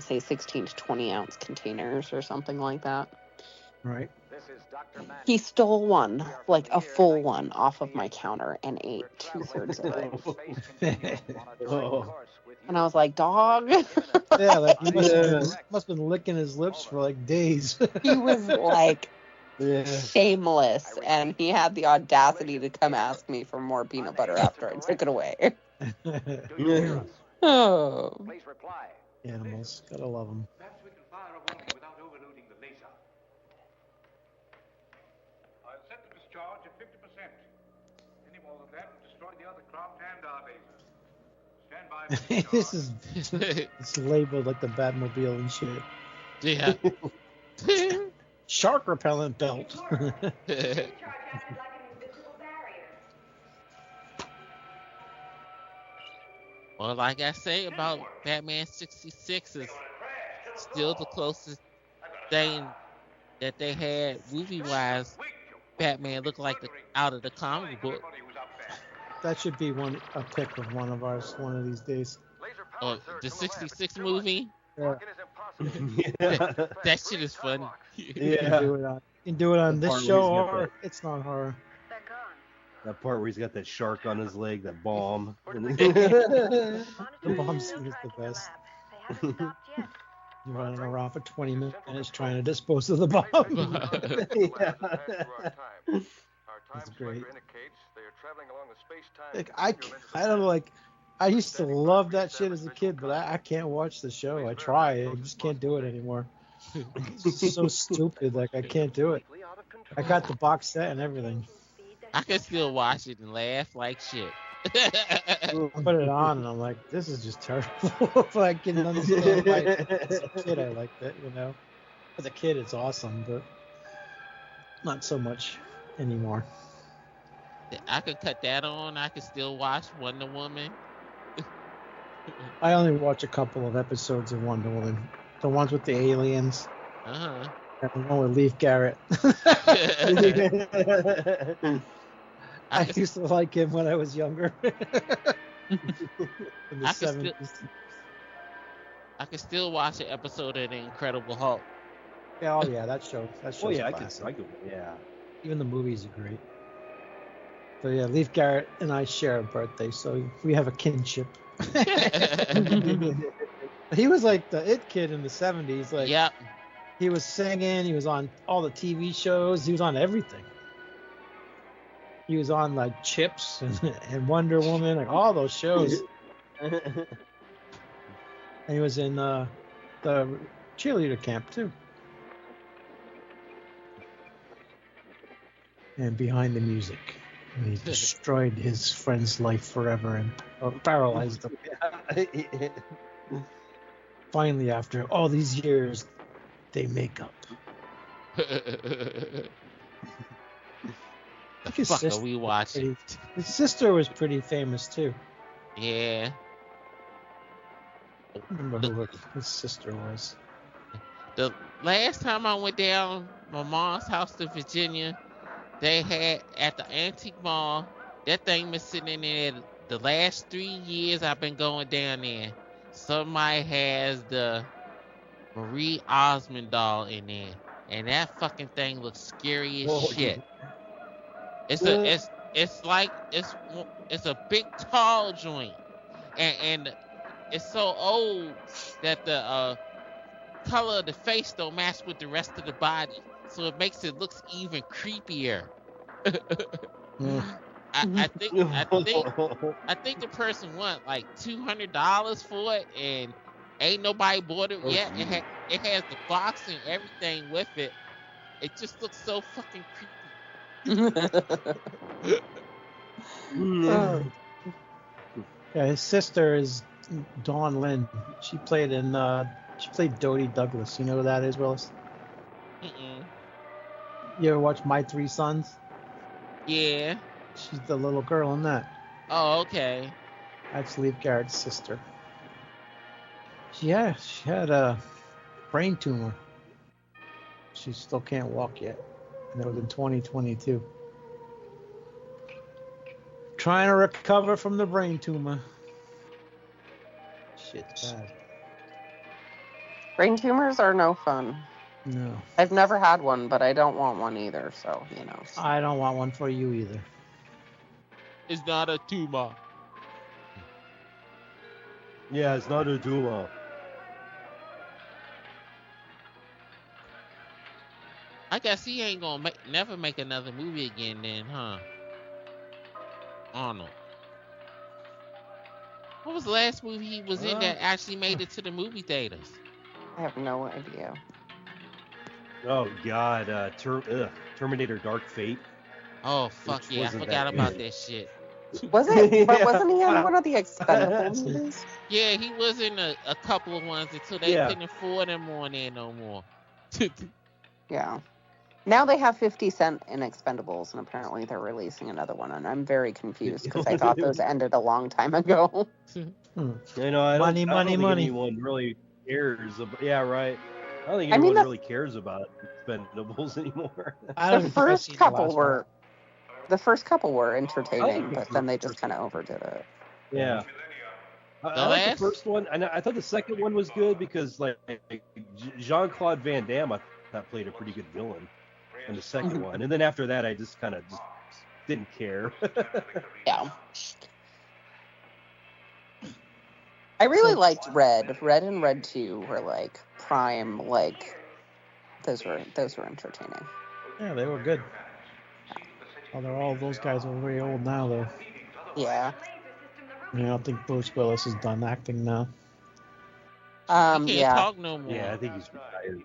say 16 to 20 ounce containers or something like that. Right. He stole one, like a full one, off of my counter and ate 2/3 of it. Oh. And I was like, dog. Yeah, like he must have been licking his lips for like days. He was like Yeah. shameless, and he had the audacity to come ask me for more peanut butter after I took it away. Yeah. Oh. Please reply. Animals, gotta love them. Perhaps we can fire a warning without overloading the laser. I'll set the discharge at 50%. Any more than that will destroy the other craft and our laser. Stand by for This discharge. is it's labeled like the Batmobile and shit. Yeah. Shark repellent belt. Discharge acted like an invisible barrier. Well, like I say about Batman 66 is still the closest thing that they had movie-wise. Batman looked like out of the comic book. That should be a pick of one of ours one of these days. Or the 66 movie. Yeah. Yeah. That shit is funny. You Yeah. can do it on The this part show, where he's got or it's not horror. They're gone. That part where he's got that shark on his leg, that bomb. The bomb scene is the Tracking best. lab. They haven't stopped yet. You're running around for 20 minutes trying to dispose of the bomb. That's great. Like, I don't know, like, I used to love that shit as a kid, but I can't watch the show. I try, I just can't do it anymore. It's just so stupid, like, I can't do it. I got the box set and everything. I can still watch it and laugh like shit. I put it on and I'm like, this is just terrible. But I can understand why as a kid I liked it, you know. As a kid it's awesome, but not so much anymore. I could cut that on. I could still watch Wonder Woman. I only watch a couple of episodes of Wonder Woman. The ones with the aliens. Uh-huh. And the one with Leif Garrett. I used to like him when I was younger. In the 70s. I can still watch an episode of The Incredible Hulk. Yeah, oh yeah, that show's Oh yeah, classic. yeah. Even the movies are great. So yeah, Leif Garrett and I share a birthday, so we have a kinship. He was like the it kid in the 70s. Like, Yep. he was singing, he was on all the TV shows, he was on everything. He was on like Chips and Wonder Woman, like all those shows. And he was in the cheerleader camp too. And Behind the Music. And he destroyed his friend's life forever and paralyzed him. Finally, after all these years, they make up. The fuck are we watching? His sister was pretty famous too. Yeah. I don't remember who his sister was. The last time I went down my mom's house to Virginia, they had at the antique mall, that thing been sitting in there the last 3 years I've been going down there. Somebody has the Marie Osmond doll in there, and that fucking thing looks scary as shit. It's a big tall joint, and it's so old that the color of the face don't match with the rest of the body, so it makes it looks even creepier. I think the person want like $200 for it, and ain't nobody bought it yet. It has the box and everything with it. It just looks so fucking creepy. Yeah, his sister is Dawn Lynn. She played Dodie Douglas. You know who that is, Willis? Mm-mm. You ever watch My Three Sons? Yeah. She's the little girl in that. Oh, okay. That's Leif Garrett's sister. She had a brain tumor. She still can't walk yet. And that was in 2022. Trying to recover from the brain tumor. Shit's bad. Brain tumors are no fun. No. I've never had one, but I don't want one either, so, you know. I don't want one for you either. It's not a tumor. Yeah, it's not a tumor. I guess he ain't gonna never make another movie again then, huh? Arnold. What was the last movie he was in that actually made it to the movie theaters? I have no idea. Oh God, Terminator: Dark Fate. Oh fuck yeah, I forgot about that shit. Was it? But wasn't he in one of the Expendables movies? Yeah, he was in a couple of ones until they couldn't afford him on there no more. Yeah. Now they have 50 Cent in Expendables, and apparently they're releasing another one, and I'm very confused because I thought those ended a long time ago. You know, I don't think anyone really cares. Yeah, right. I don't think anyone really cares about Expendables anymore. The first couple were entertaining, but then they just kind of overdid it. Yeah. I like the first one. I thought the second one was good because like Jean-Claude Van Damme, I thought played a pretty good villain in the second one, and then after that, I just kind of just didn't care. Yeah. I really liked Red. Red and Red 2 were like prime, like those were entertaining. Yeah, they were good. All those guys are very old now, though. Yeah. I don't think Bruce Willis is done acting now. He can't talk no more. Yeah, I think he's retired.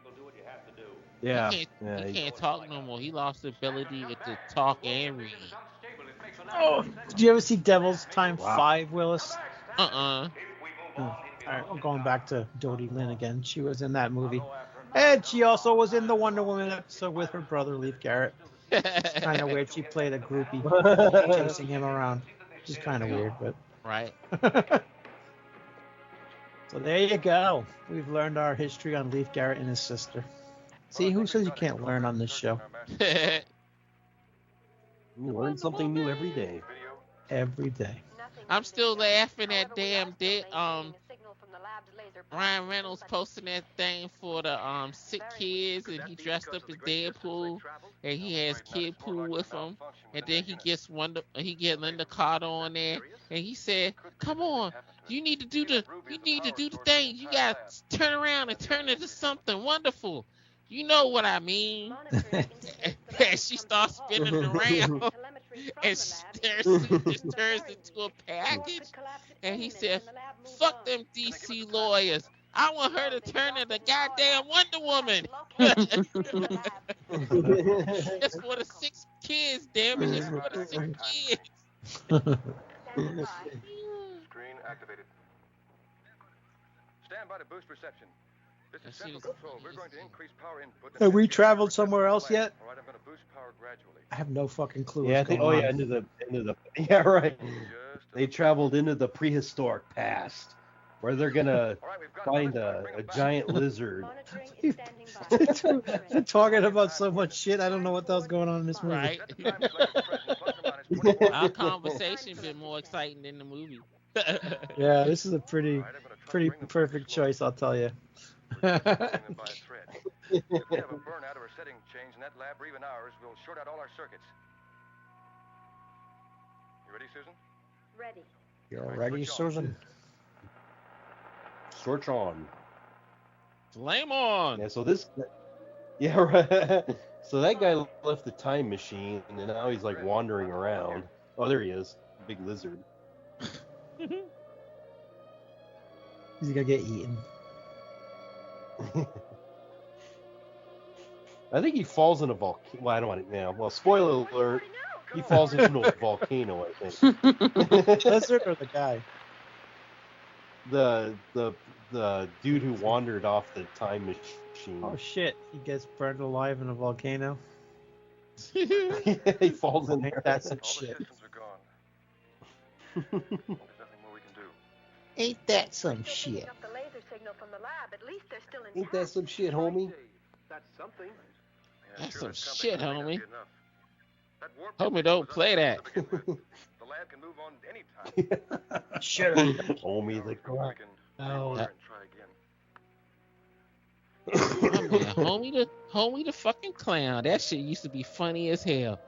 Yeah. He can't talk no more. He lost the ability to talk and read. Oh, did you ever see Devil's Time 5, Willis? All right, going back to Dodie Lynn again. She was in that movie. And she also was in the Wonder Woman episode with her brother, Leif Garrett. It's kind of weird. She played a groupie chasing him around. Which is kind of weird, but... Right. So there you go. We've learned our history on Leif Garrett and his sister. See, who says you can't learn on this show? You learn something new every day. Every day. I'm still laughing at damn Ryan Reynolds posting that thing for the sick kids, and he dressed up as Deadpool, and he has Kid Pool with him, and then he gets Linda Carter on there, and he said, "Come on, you need to do the thing. You gotta turn around and turn into something wonderful. You know what I mean?" And she starts spinning it around, and her suit just turns into a package. And he said, "Fuck them DC lawyers. I want her to turn into goddamn Wonder Woman." It's for the 6 kids, damn it. It's for the 6 kids. Screen activated. Stand by to boost reception. This is Central Control. We're going to increase power input. Have we traveled somewhere else yet? All right, I'm going to boost power gradually. I have no fucking clue. Yeah, I what's think. going Oh on. yeah, into the. Yeah, right. They traveled into the prehistoric past, where they're gonna find a giant lizard. They're talking about so much shit. I don't know what the hell's going on in this movie. Right. Our conversation been more exciting than the movie. Yeah, this is a pretty perfect choice, I'll tell you. If we have a burnout or a setting change in that lab or even ours, we'll short out all our circuits. You ready, Susan? Ready. You're ready, Susan? Switch on. Flame on. Yeah. So this. Yeah, right. So that guy left the time machine, and now he's like wandering around. Oh, there he is, big lizard. He's gonna get eaten. I think he falls in a volcano. Well, I don't want it now. Well, spoiler alert. He falls into a volcano, I think. Lizard or the guy? The dude who wandered off the time machine. Oh shit! He gets burned alive in a volcano. He falls in there. That's some All the shit. systems are gone. There's nothing more we can do. Ain't that some shit? Ain't that some shit, homie? That's something. That's sure, some this company shit, may not homie. be enough. That warp Homie, system don't was play unstable that. to begin with. The lab can move on anytime. Shit. Homie, the We can rewire Oh. and try again. Homie the fucking clown. That shit used to be funny as hell.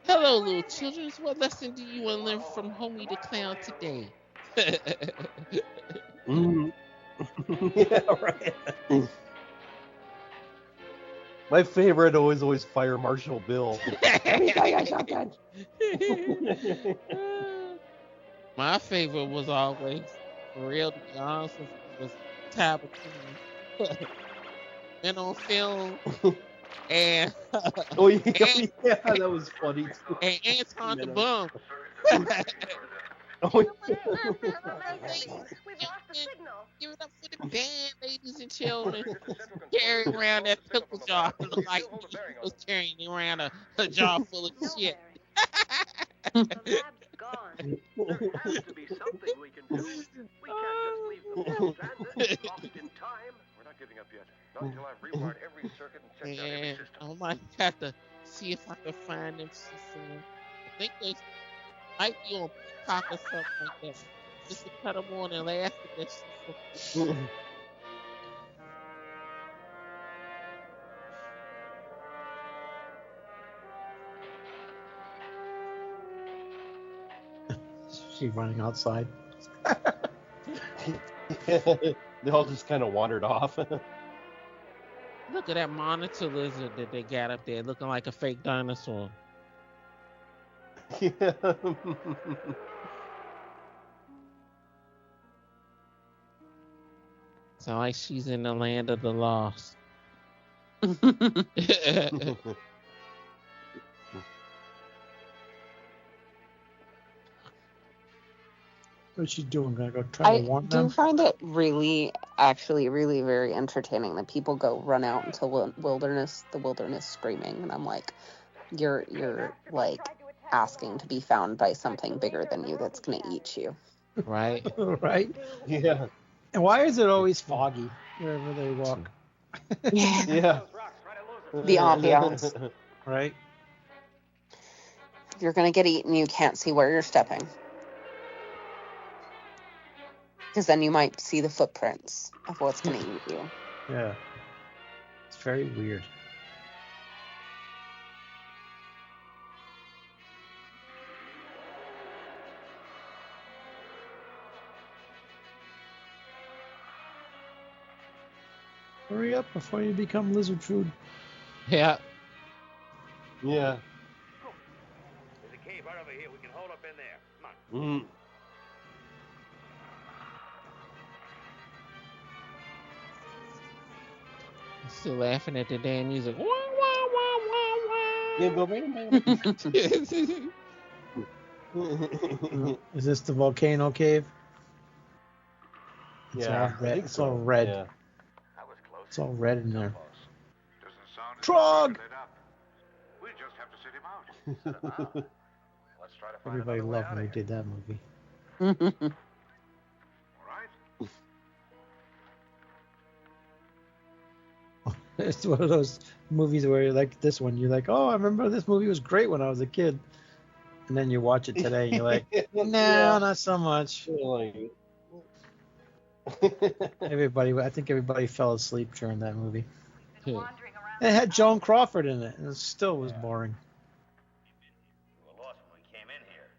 Hello, little children. What lesson do you want to learn from Homie the clown today? Mm. Yeah, right. My favorite always Fire Marshal Bill. My favorite was always, for real, to be honest with you, was Tabitha been on film, and Oh yeah, yeah, that was funny too. and Anton the Bum. Oh, We've lost the signal. Give it up for the band, ladies and gentlemen. Carrying around that pickle jar like he was carrying around a jar full of shit. The lab's gone. There has to be something we can do. We can't just leave the whole transit lost in time. We're not giving up yet. Not until I've rewired every circuit and checked out every And system. I might have to see if I can find them somewhere. I think they might be on Peacock or something like that. Just to cut them on and laugh at this. She's running outside. They all just kind of wandered off. Look at that monitor lizard that they got up there looking like a fake dinosaur. Yeah. Sound like she's in the land of the lost. What's she doing? Gonna go try I to warn do do them? find it really, actually, really very entertaining that people go run out into the wilderness screaming, and I'm like, you're like asking to be found by something bigger than you that's gonna eat you. Right. Right? Yeah. And why is it always foggy wherever they walk? Yeah. Yeah. The ambiance. Right? If you're gonna get eaten, you can't see where you're stepping. Because then you might see the footprints of what's gonna eat you. Yeah. It's very weird. Hurry up before you become lizard food. Yeah. Yeah. There's a cave right over here. We can hold up in there. Come on. Mm. Still laughing at the damn music. Wah, wah, wah, Yeah, wah, but wait a minute. Is this the volcano cave? It's Yeah, all I red. think It's so. all red. Yeah. That was close. It's all red in there. Doesn't sound as Trog! if we lit up. We just have to sit him out. Sit him out. Let's try to find Everybody another way loved out when of they here. did that movie. All right. It's one of those movies where you're like this one. You're like, oh, I remember this movie was great when I was a kid. And then you watch it today and you're like, no, Yeah. not so much. Like- I think everybody fell asleep during that movie. wah. Wandering around It had Joan Crawford in it, and it still was boring. We were lost when we came in here.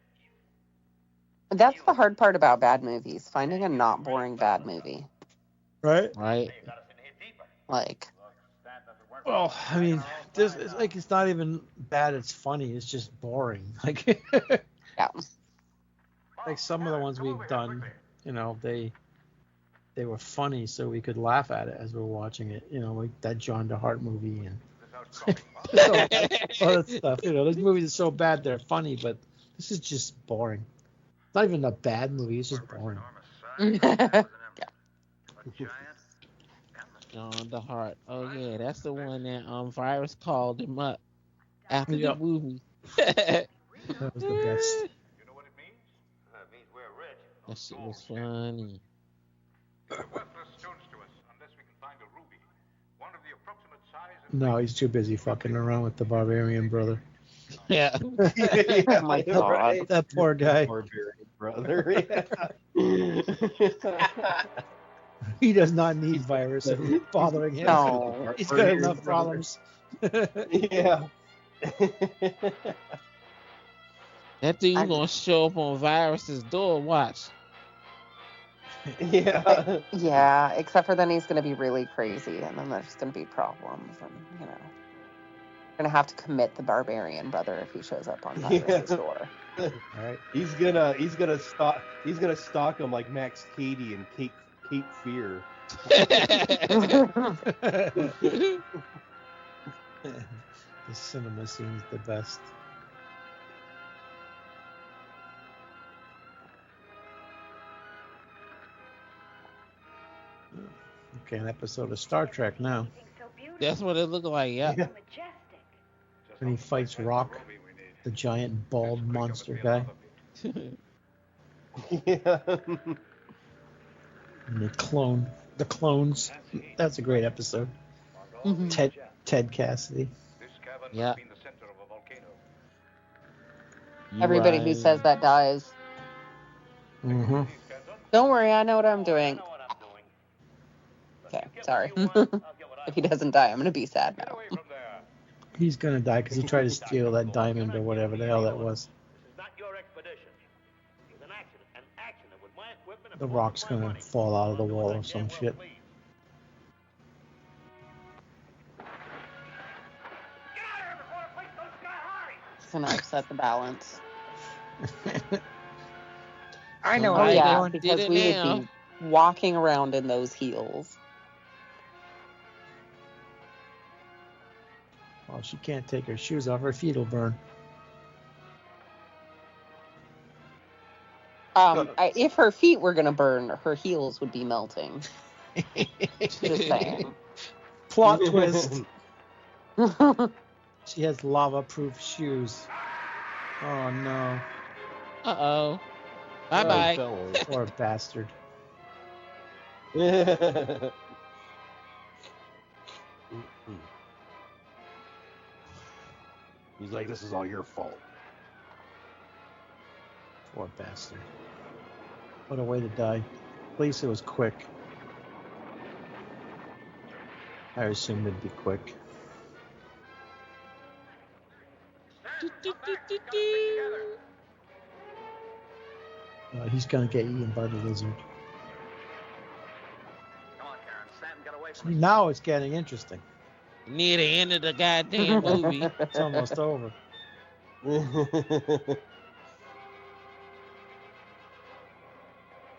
That's the hard part about bad movies, finding a not boring bad movie. Right? Right. You got us in here deeper. Like, Well, I mean, it's not even bad. It's funny. It's just boring. Like, yeah. like some of the ones we've done, they were funny, so we could laugh at it as we're watching it. Like that John DeHart movie and all that stuff. Those movies are so bad they're funny, but this is just boring. It's not even a bad movie. It's just boring. John DeHart. Oh yeah, that's the one that Virus called him up after Yep. the movie. That was the best. You know what it means? It means we're rich. That shit was funny. They're worthless stones to us unless we can find a ruby. One of the approximate size of No, he's too busy fucking around with the barbarian brother. Yeah. Yeah, Oh my God. That poor guy. Barbarian brother. Yeah. He does not need virus bothering him. No. He's got enough problems. Yeah. That dude I'm- gonna show up on Virus's door. Watch. Yeah. Yeah, except for then he's going to be really crazy, and then there's going to be problems, and you're going to have to commit the barbarian brother if he shows up on Virus's door. All right. He's gonna stalk him like Max Cady and Cape Fear. The cinema scene's the best. Okay, an episode of Star Trek now. That's what it looked like. Yeah. Yeah. When he fights Rock, the giant bald monster guy. Yeah. And the clones. That's a great episode. Mhm. Ted Cassidy. this cavern Yeah. has been the center of a volcano. You Everybody who right. says that dies. Mm-hmm. Don't worry, I know what I'm doing. I know what I'm doing. Okay, sorry. You want, I'll get what I If he doesn't die, I'm going to be sad Get now. away from there. He's gonna die because he tried to steal that diamond or whatever the hell that was. This is not your expedition. It was an accident with my equipment. and The most rock's of my gonna money. fall out of the I'll do wall what I or some damn well shit. please. It's going to upset the balance. I know Oh, how Right. you're yeah, going. Did because it we now. would be walking around in those heels. Well, she can't take her shoes off. Her feet will burn. If her feet were going to burn, her heels would be melting. Just saying. Plot twist. She has lava-proof shoes. Oh no. Uh-oh. Bye Oh, he bye. fell in. Poor bastard. He's like, this is all your fault. Poor bastard. What a way to die. At least it was quick. I assumed it'd be quick. He's gonna get eaten by the lizard. Come on, Karen. Stanton, get away from me. Now it's getting interesting. Near the end of the goddamn movie. It's almost over.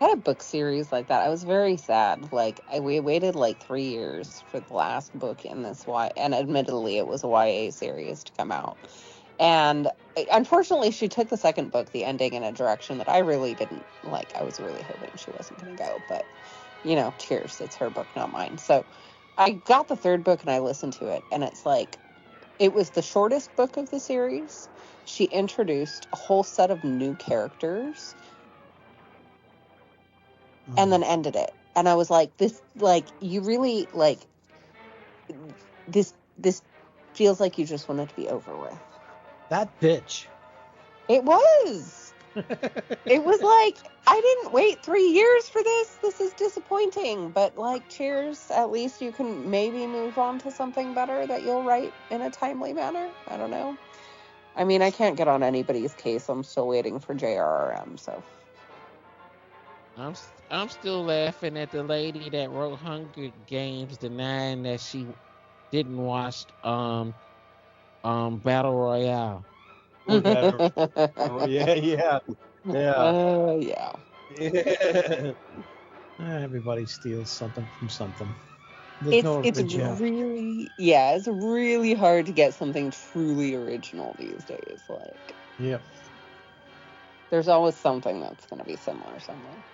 I had a book series like that. I was very sad. Like we waited like 3 years for the last book in this and admittedly it was a YA series to come out. And unfortunately, she took the second book, the ending, in a direction that I really didn't like. I was really hoping she wasn't going to go, but you know, cheers. It's her book, not mine. So I got the third book and I listened to it, and it's like, it was the shortest book of the series. She introduced a whole set of new characters and then ended it. And I was like, this, like, you really, like, this feels like you just want it to be over with. That bitch. It was. It was like, I didn't wait 3 years for this. This is disappointing. But, like, cheers. At least you can maybe move on to something better that you'll write in a timely manner. I don't know. I mean, I can't get on anybody's case. I'm still waiting for JRRM, so. I'm still laughing at the lady that wrote Hunger Games denying that she didn't watch Battle Royale. Oh, yeah. Yeah. Everybody steals something from something. It's really hard to get something truly original these days. Like, yep. There's always something that's going to be similar somewhere.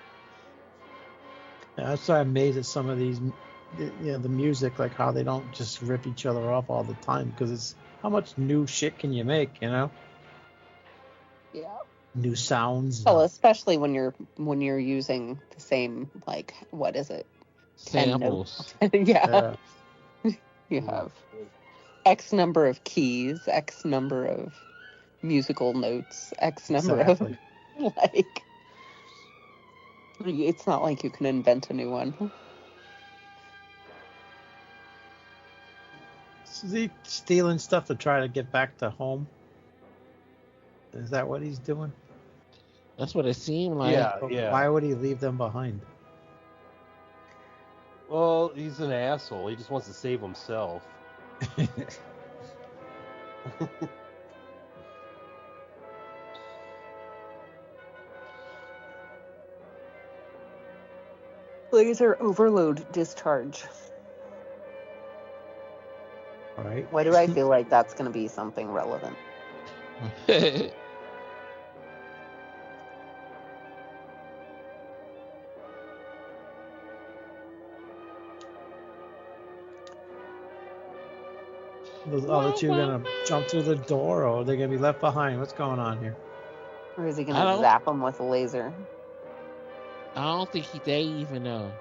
Yeah, that's why I'm amazed at some of these, the music, like how they don't just rip each other off all the time, because it's how much new shit can you make, you know? Yeah. New sounds. Well, especially when you're using the same, like, what is it? Samples. Yeah. You have X number of keys, X number of musical notes, X number of, like, it's not like you can invent a new one. Is he stealing stuff to try to get back to home? Is that what he's doing? That's what it seemed like. Yeah. Why would he leave them behind? Well, he's an asshole. He just wants to save himself. Laser overload discharge. All right. Why do I feel like that's going to be something relevant? Those other two gonna jump through the door, or are they gonna be left behind? What's going on here? Or is he going to zap them with a laser? I don't think they even know.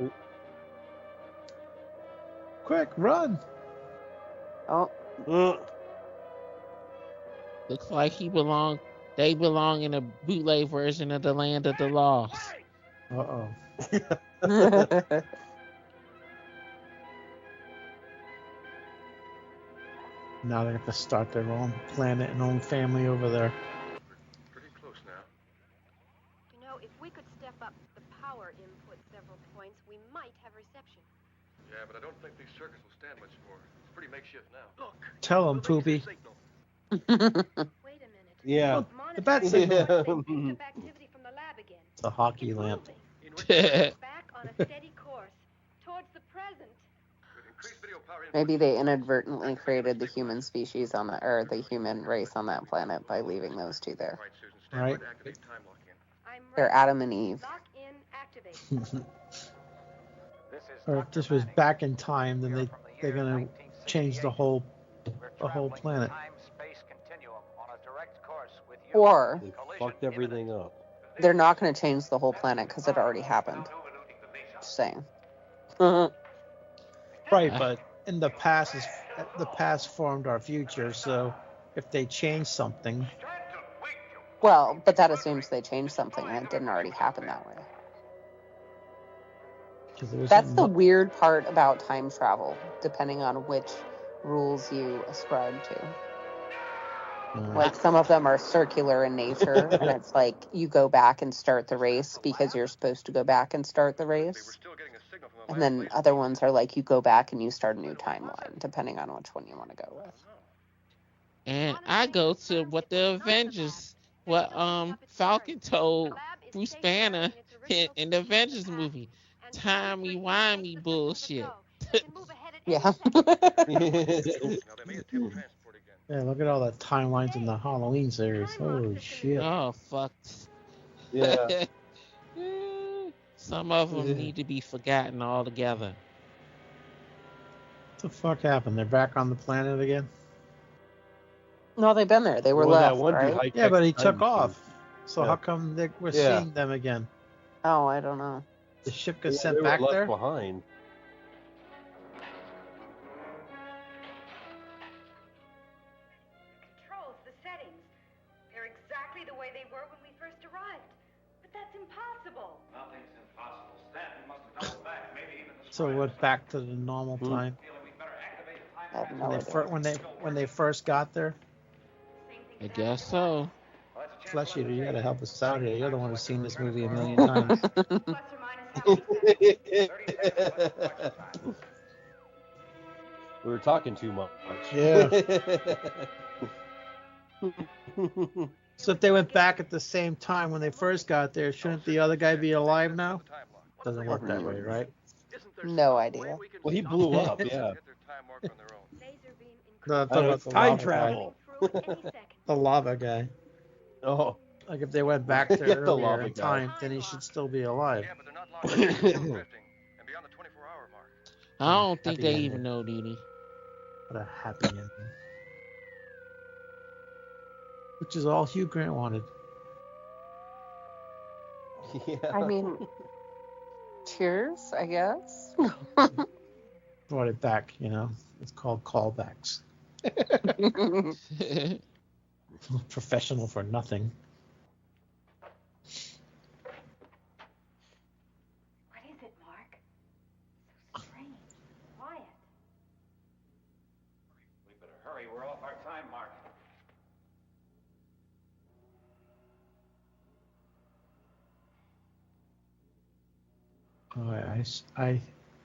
Quick, run! Oh. Looks like they belong in a bootleg version of the Land of the Lost. Uh-oh. Now they have to start their own planet and own family over there. Pretty close now. You know, if we could step up the power input several points, we might have reception. Yeah, but I don't think these circuits will stand much more. It's pretty makeshift now. Look. Tell them, Poopy. Wait a minute. Yeah. Oh, the bat signal. Activity from the lab again. It's a hockey lamp. Back on a steady course towards the present. Maybe they inadvertently created the human species or the human race on that planet by leaving those two there. Right. They're Adam and Eve. Or if this was back in time, then they're gonna change the whole planet. Or they fucked everything up. They're not going to change the whole planet because it already happened. Just saying. Right, but in the past, the past formed our future. So if they change something, Well, but that assumes they changed something and it didn't already happen that way. That's the weird part about time travel, depending on which rules you ascribe to. Like some of them are circular in nature, and it's like you go back and start the race because you're supposed to go back and start the race. And then other ones are like you go back and you start a new timeline, depending on which one you want to go with. And I go to what the Avengers, what Falcon told Bruce Banner in the Avengers movie. Timey-wimey bullshit. Yeah. Yeah, look at all the timelines in the Halloween series. Holy shit. Oh, fuck. Yeah. Some of them need to be forgotten altogether. What the fuck happened? They're back on the planet again? No, they've been there. They were Well, that left, one right? high-tech Yeah, but he time took machine. off. So Yeah. how come we're Yeah. seeing them again? Oh, I don't know. The ship got Yeah, sent they were back left there? behind. Controls, the settings. They're exactly the way they were when we first arrived. But that's impossible. Nothing's impossible. Stanton must have doubled back. Maybe even the So it went back to the normal time. I have no idea. When they first got there? I guess so. Flesheater, you gotta help us out here. You're the one who's seen this movie a million times. Plus or minus how many seconds? We were talking too much. Yeah. So if they went back at the same time when they first got there, shouldn't the other guy be alive now? Doesn't work that way, right? No idea. Well, he blew up, yeah. No, I'm I talking know, about it's the time lava travel. guy. The lava guy. Oh. Like if they went back to Yeah, the earlier lava in guy. time, then he should still be alive. Yeah, but they're not locked in. Still drifting and beyond the 24-hour mark. I don't think Happy they ending. even know, Dee. What a happy ending. Which is all Hugh Grant wanted. Yeah. I mean, cheers, I guess. Brought it back, you know. It's called callbacks. Professional for nothing. What is it, Mark? So strange. Quiet. We better hurry. We're off our time mark. I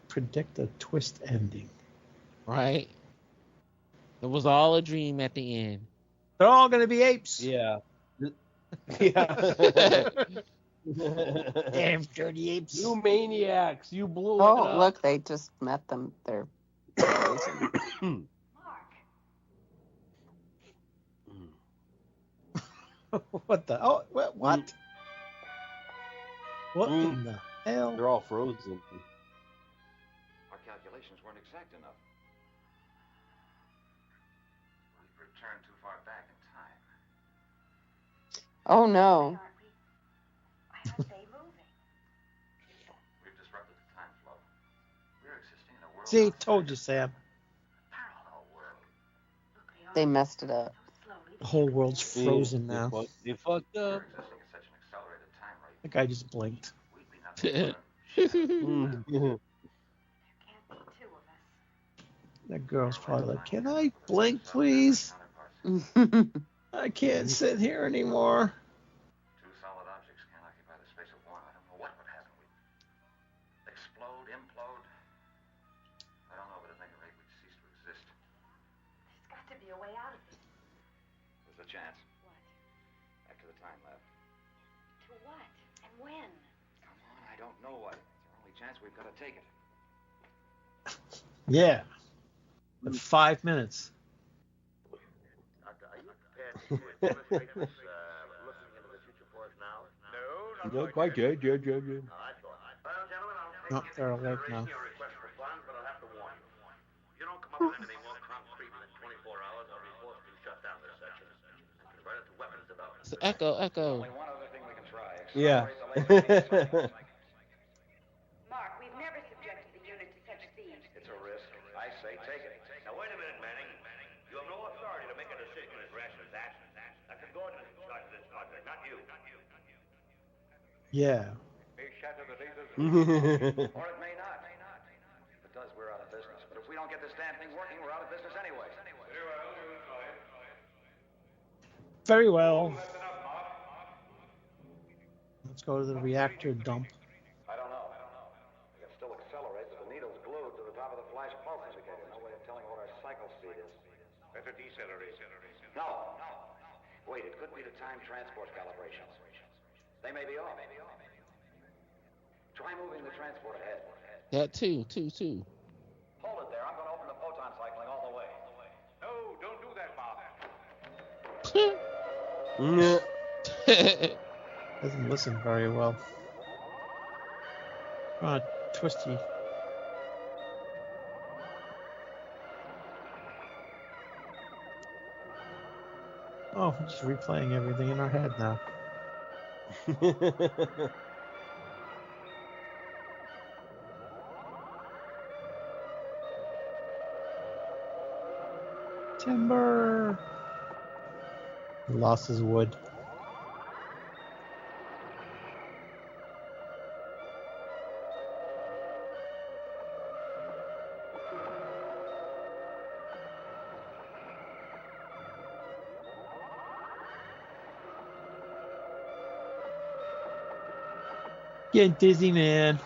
predict a twist ending. Right? It was all a dream at the end. They're all going to be apes. Yeah. Yeah. Damn dirty apes. You maniacs. You blew it Oh, up. look, they just met them. They're frozen. Mark. What the? Oh, what? What in the hell? They're all frozen. Our calculations weren't exact enough. We've returned too far back in time. Oh, no. Why aren't they moving? We've disrupted the time flow. We're existing in a world. See, outside told you, Sam. a parallel world. Look, They messed it up. The whole world's frozen They now. They fucked We're up. existing at such an accelerated time rate. The guy just blinked. We'd be nothing but a Mm. there can't be two of us. That girl's probably like, can I blink, please? I can't sit here anymore. Two solid objects can't occupy the space of one. I don't know what would happen. We'd explode, implode. I don't know, but at any rate, we'd cease to exist. There's got to be a way out of this. There's a chance. What? Back to the time lab. To what? And when? Come on, I don't know what. It's our only chance. We've got to take it. Yeah. In 5 minutes. Doctor, are you prepared to demonstrate this looking into the future for us now? No, No, quite good. Good. I thought. Well, gentlemen, I'll No, take they're into awake now. consideration your request for funds, but I'll have to warn you. If you don't come up with anything more concrete than 24 hours, I'll be forced to shut down this section. It's echo. Only one other thing we can try. Yeah. Mark, we've never subjected the unit to such speed. It's a risk. I say take it. Now, wait a minute, Manning. You have no authority to make a decision as rash as that. That's the Gordon in charge of this project, not you. Yeah. May shatter the lasers, or it may not. If it does, we're out of business. But if we don't get this damn thing working, we're out of business anyway. Very well. Let's go to the reactor dump. I don't know. We can still accelerate, but the needle's glued to the top of the flash pulse indicator. No way of telling what our cycle speed is. Better decelerate. No. Wait, it could be the time transport calibrations. They may be off. Try moving the transport ahead. That too. Hold it there. I'm going to open the photon cycling all the way. No, don't do that, Bob. Doesn't listen very well. Twisty. Oh, we're just replaying everything in our head now. Timber. He lost his wood. Getting dizzy, man.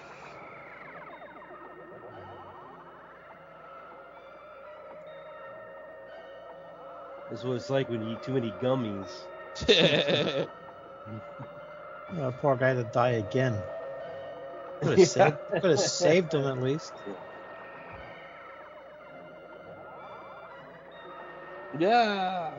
That's what it's like when you eat too many gummies. Poor guy to die again. Could have saved him at least. Yeah.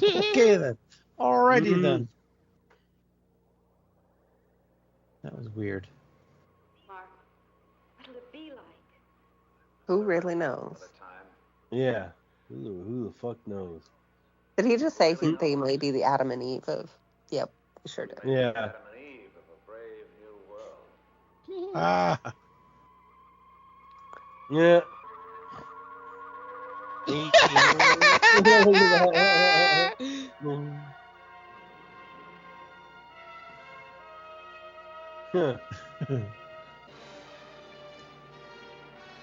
Okay then. Alrighty then. That was weird. Mark, what'll it be like? Who really knows? Yeah. Who the fuck knows? Did he just say they may be the Adam and Eve of? Yep, he sure did. Yeah. Adam and Eve of a brave new world. Ah. Yeah.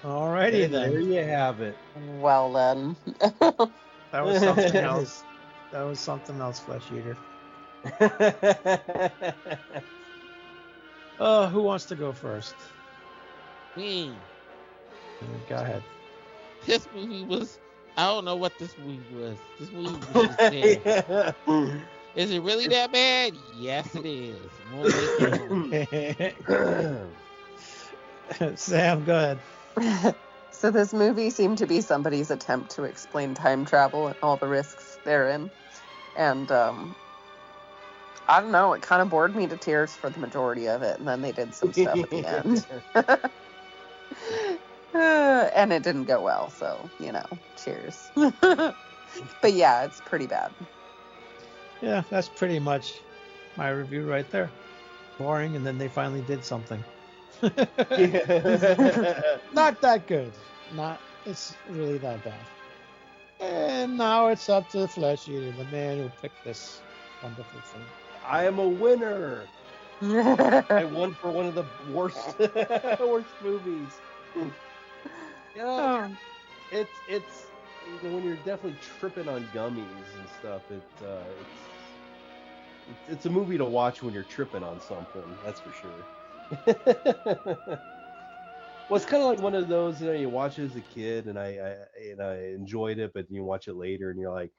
Alrighty then. There you have it. Well then. That was something else. That was something else, Flesheater. Who wants to go first? Me. Go ahead. This movie was. I don't know what this movie was. This movie was just bad. Is it really that bad? Yes, it is. Sam, go ahead. So this movie seemed to be somebody's attempt to explain time travel and all the risks therein. And I don't know, it kind of bored me to tears for the majority of it, and then they did some stuff at the end. And it didn't go well, so, cheers. But yeah, it's pretty bad. Yeah, that's pretty much my review right there. Boring, and then they finally did something. Not that good. It's really that bad. And now it's up to Flesheater, the man who picked this wonderful thing. I am a winner. I won for one of the worst movies. Yeah, it's when you're definitely tripping on gummies and stuff. It's a movie to watch when you're tripping on something. That's for sure. Well, it's kind of like one of those, you watch it as a kid, and I enjoyed it, but you watch it later, and you're like,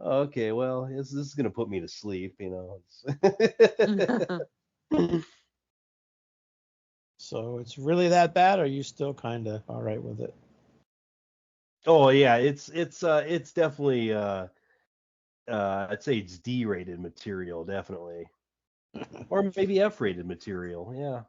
oh, okay, well, this is gonna put me to sleep, So it's really that bad, or are you still kind of all right with it? Oh yeah, it's definitely I'd say it's D-rated material, definitely, or maybe F-rated material. Yeah.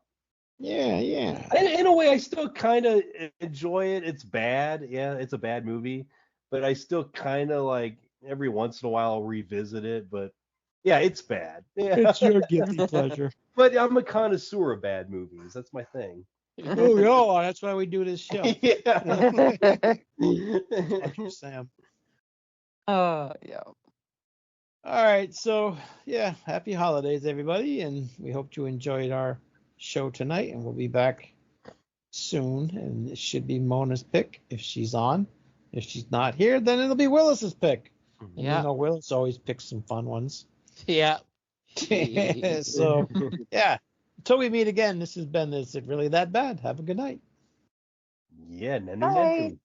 Yeah. In a way, I still kind of enjoy it. It's bad. Yeah, it's a bad movie, but I still kind of like every once in a while I'll revisit it. But yeah, it's bad. Yeah. It's your guilty pleasure. But I'm a connoisseur of bad movies. That's my thing. Oh, yeah, that's why we do this show. Yeah. Love you, Sam. Yeah. All right, so yeah, happy holidays, everybody, and we hope you enjoyed our show tonight, and we'll be back soon, and it should be Mona's pick if she's on. If she's not here, then it'll be Willis's pick. And Yeah. you know Willis always picks some fun ones. Yeah. So, yeah, until we meet again, this has been Is It Really That Bad? Have a good night. Yeah, Bye.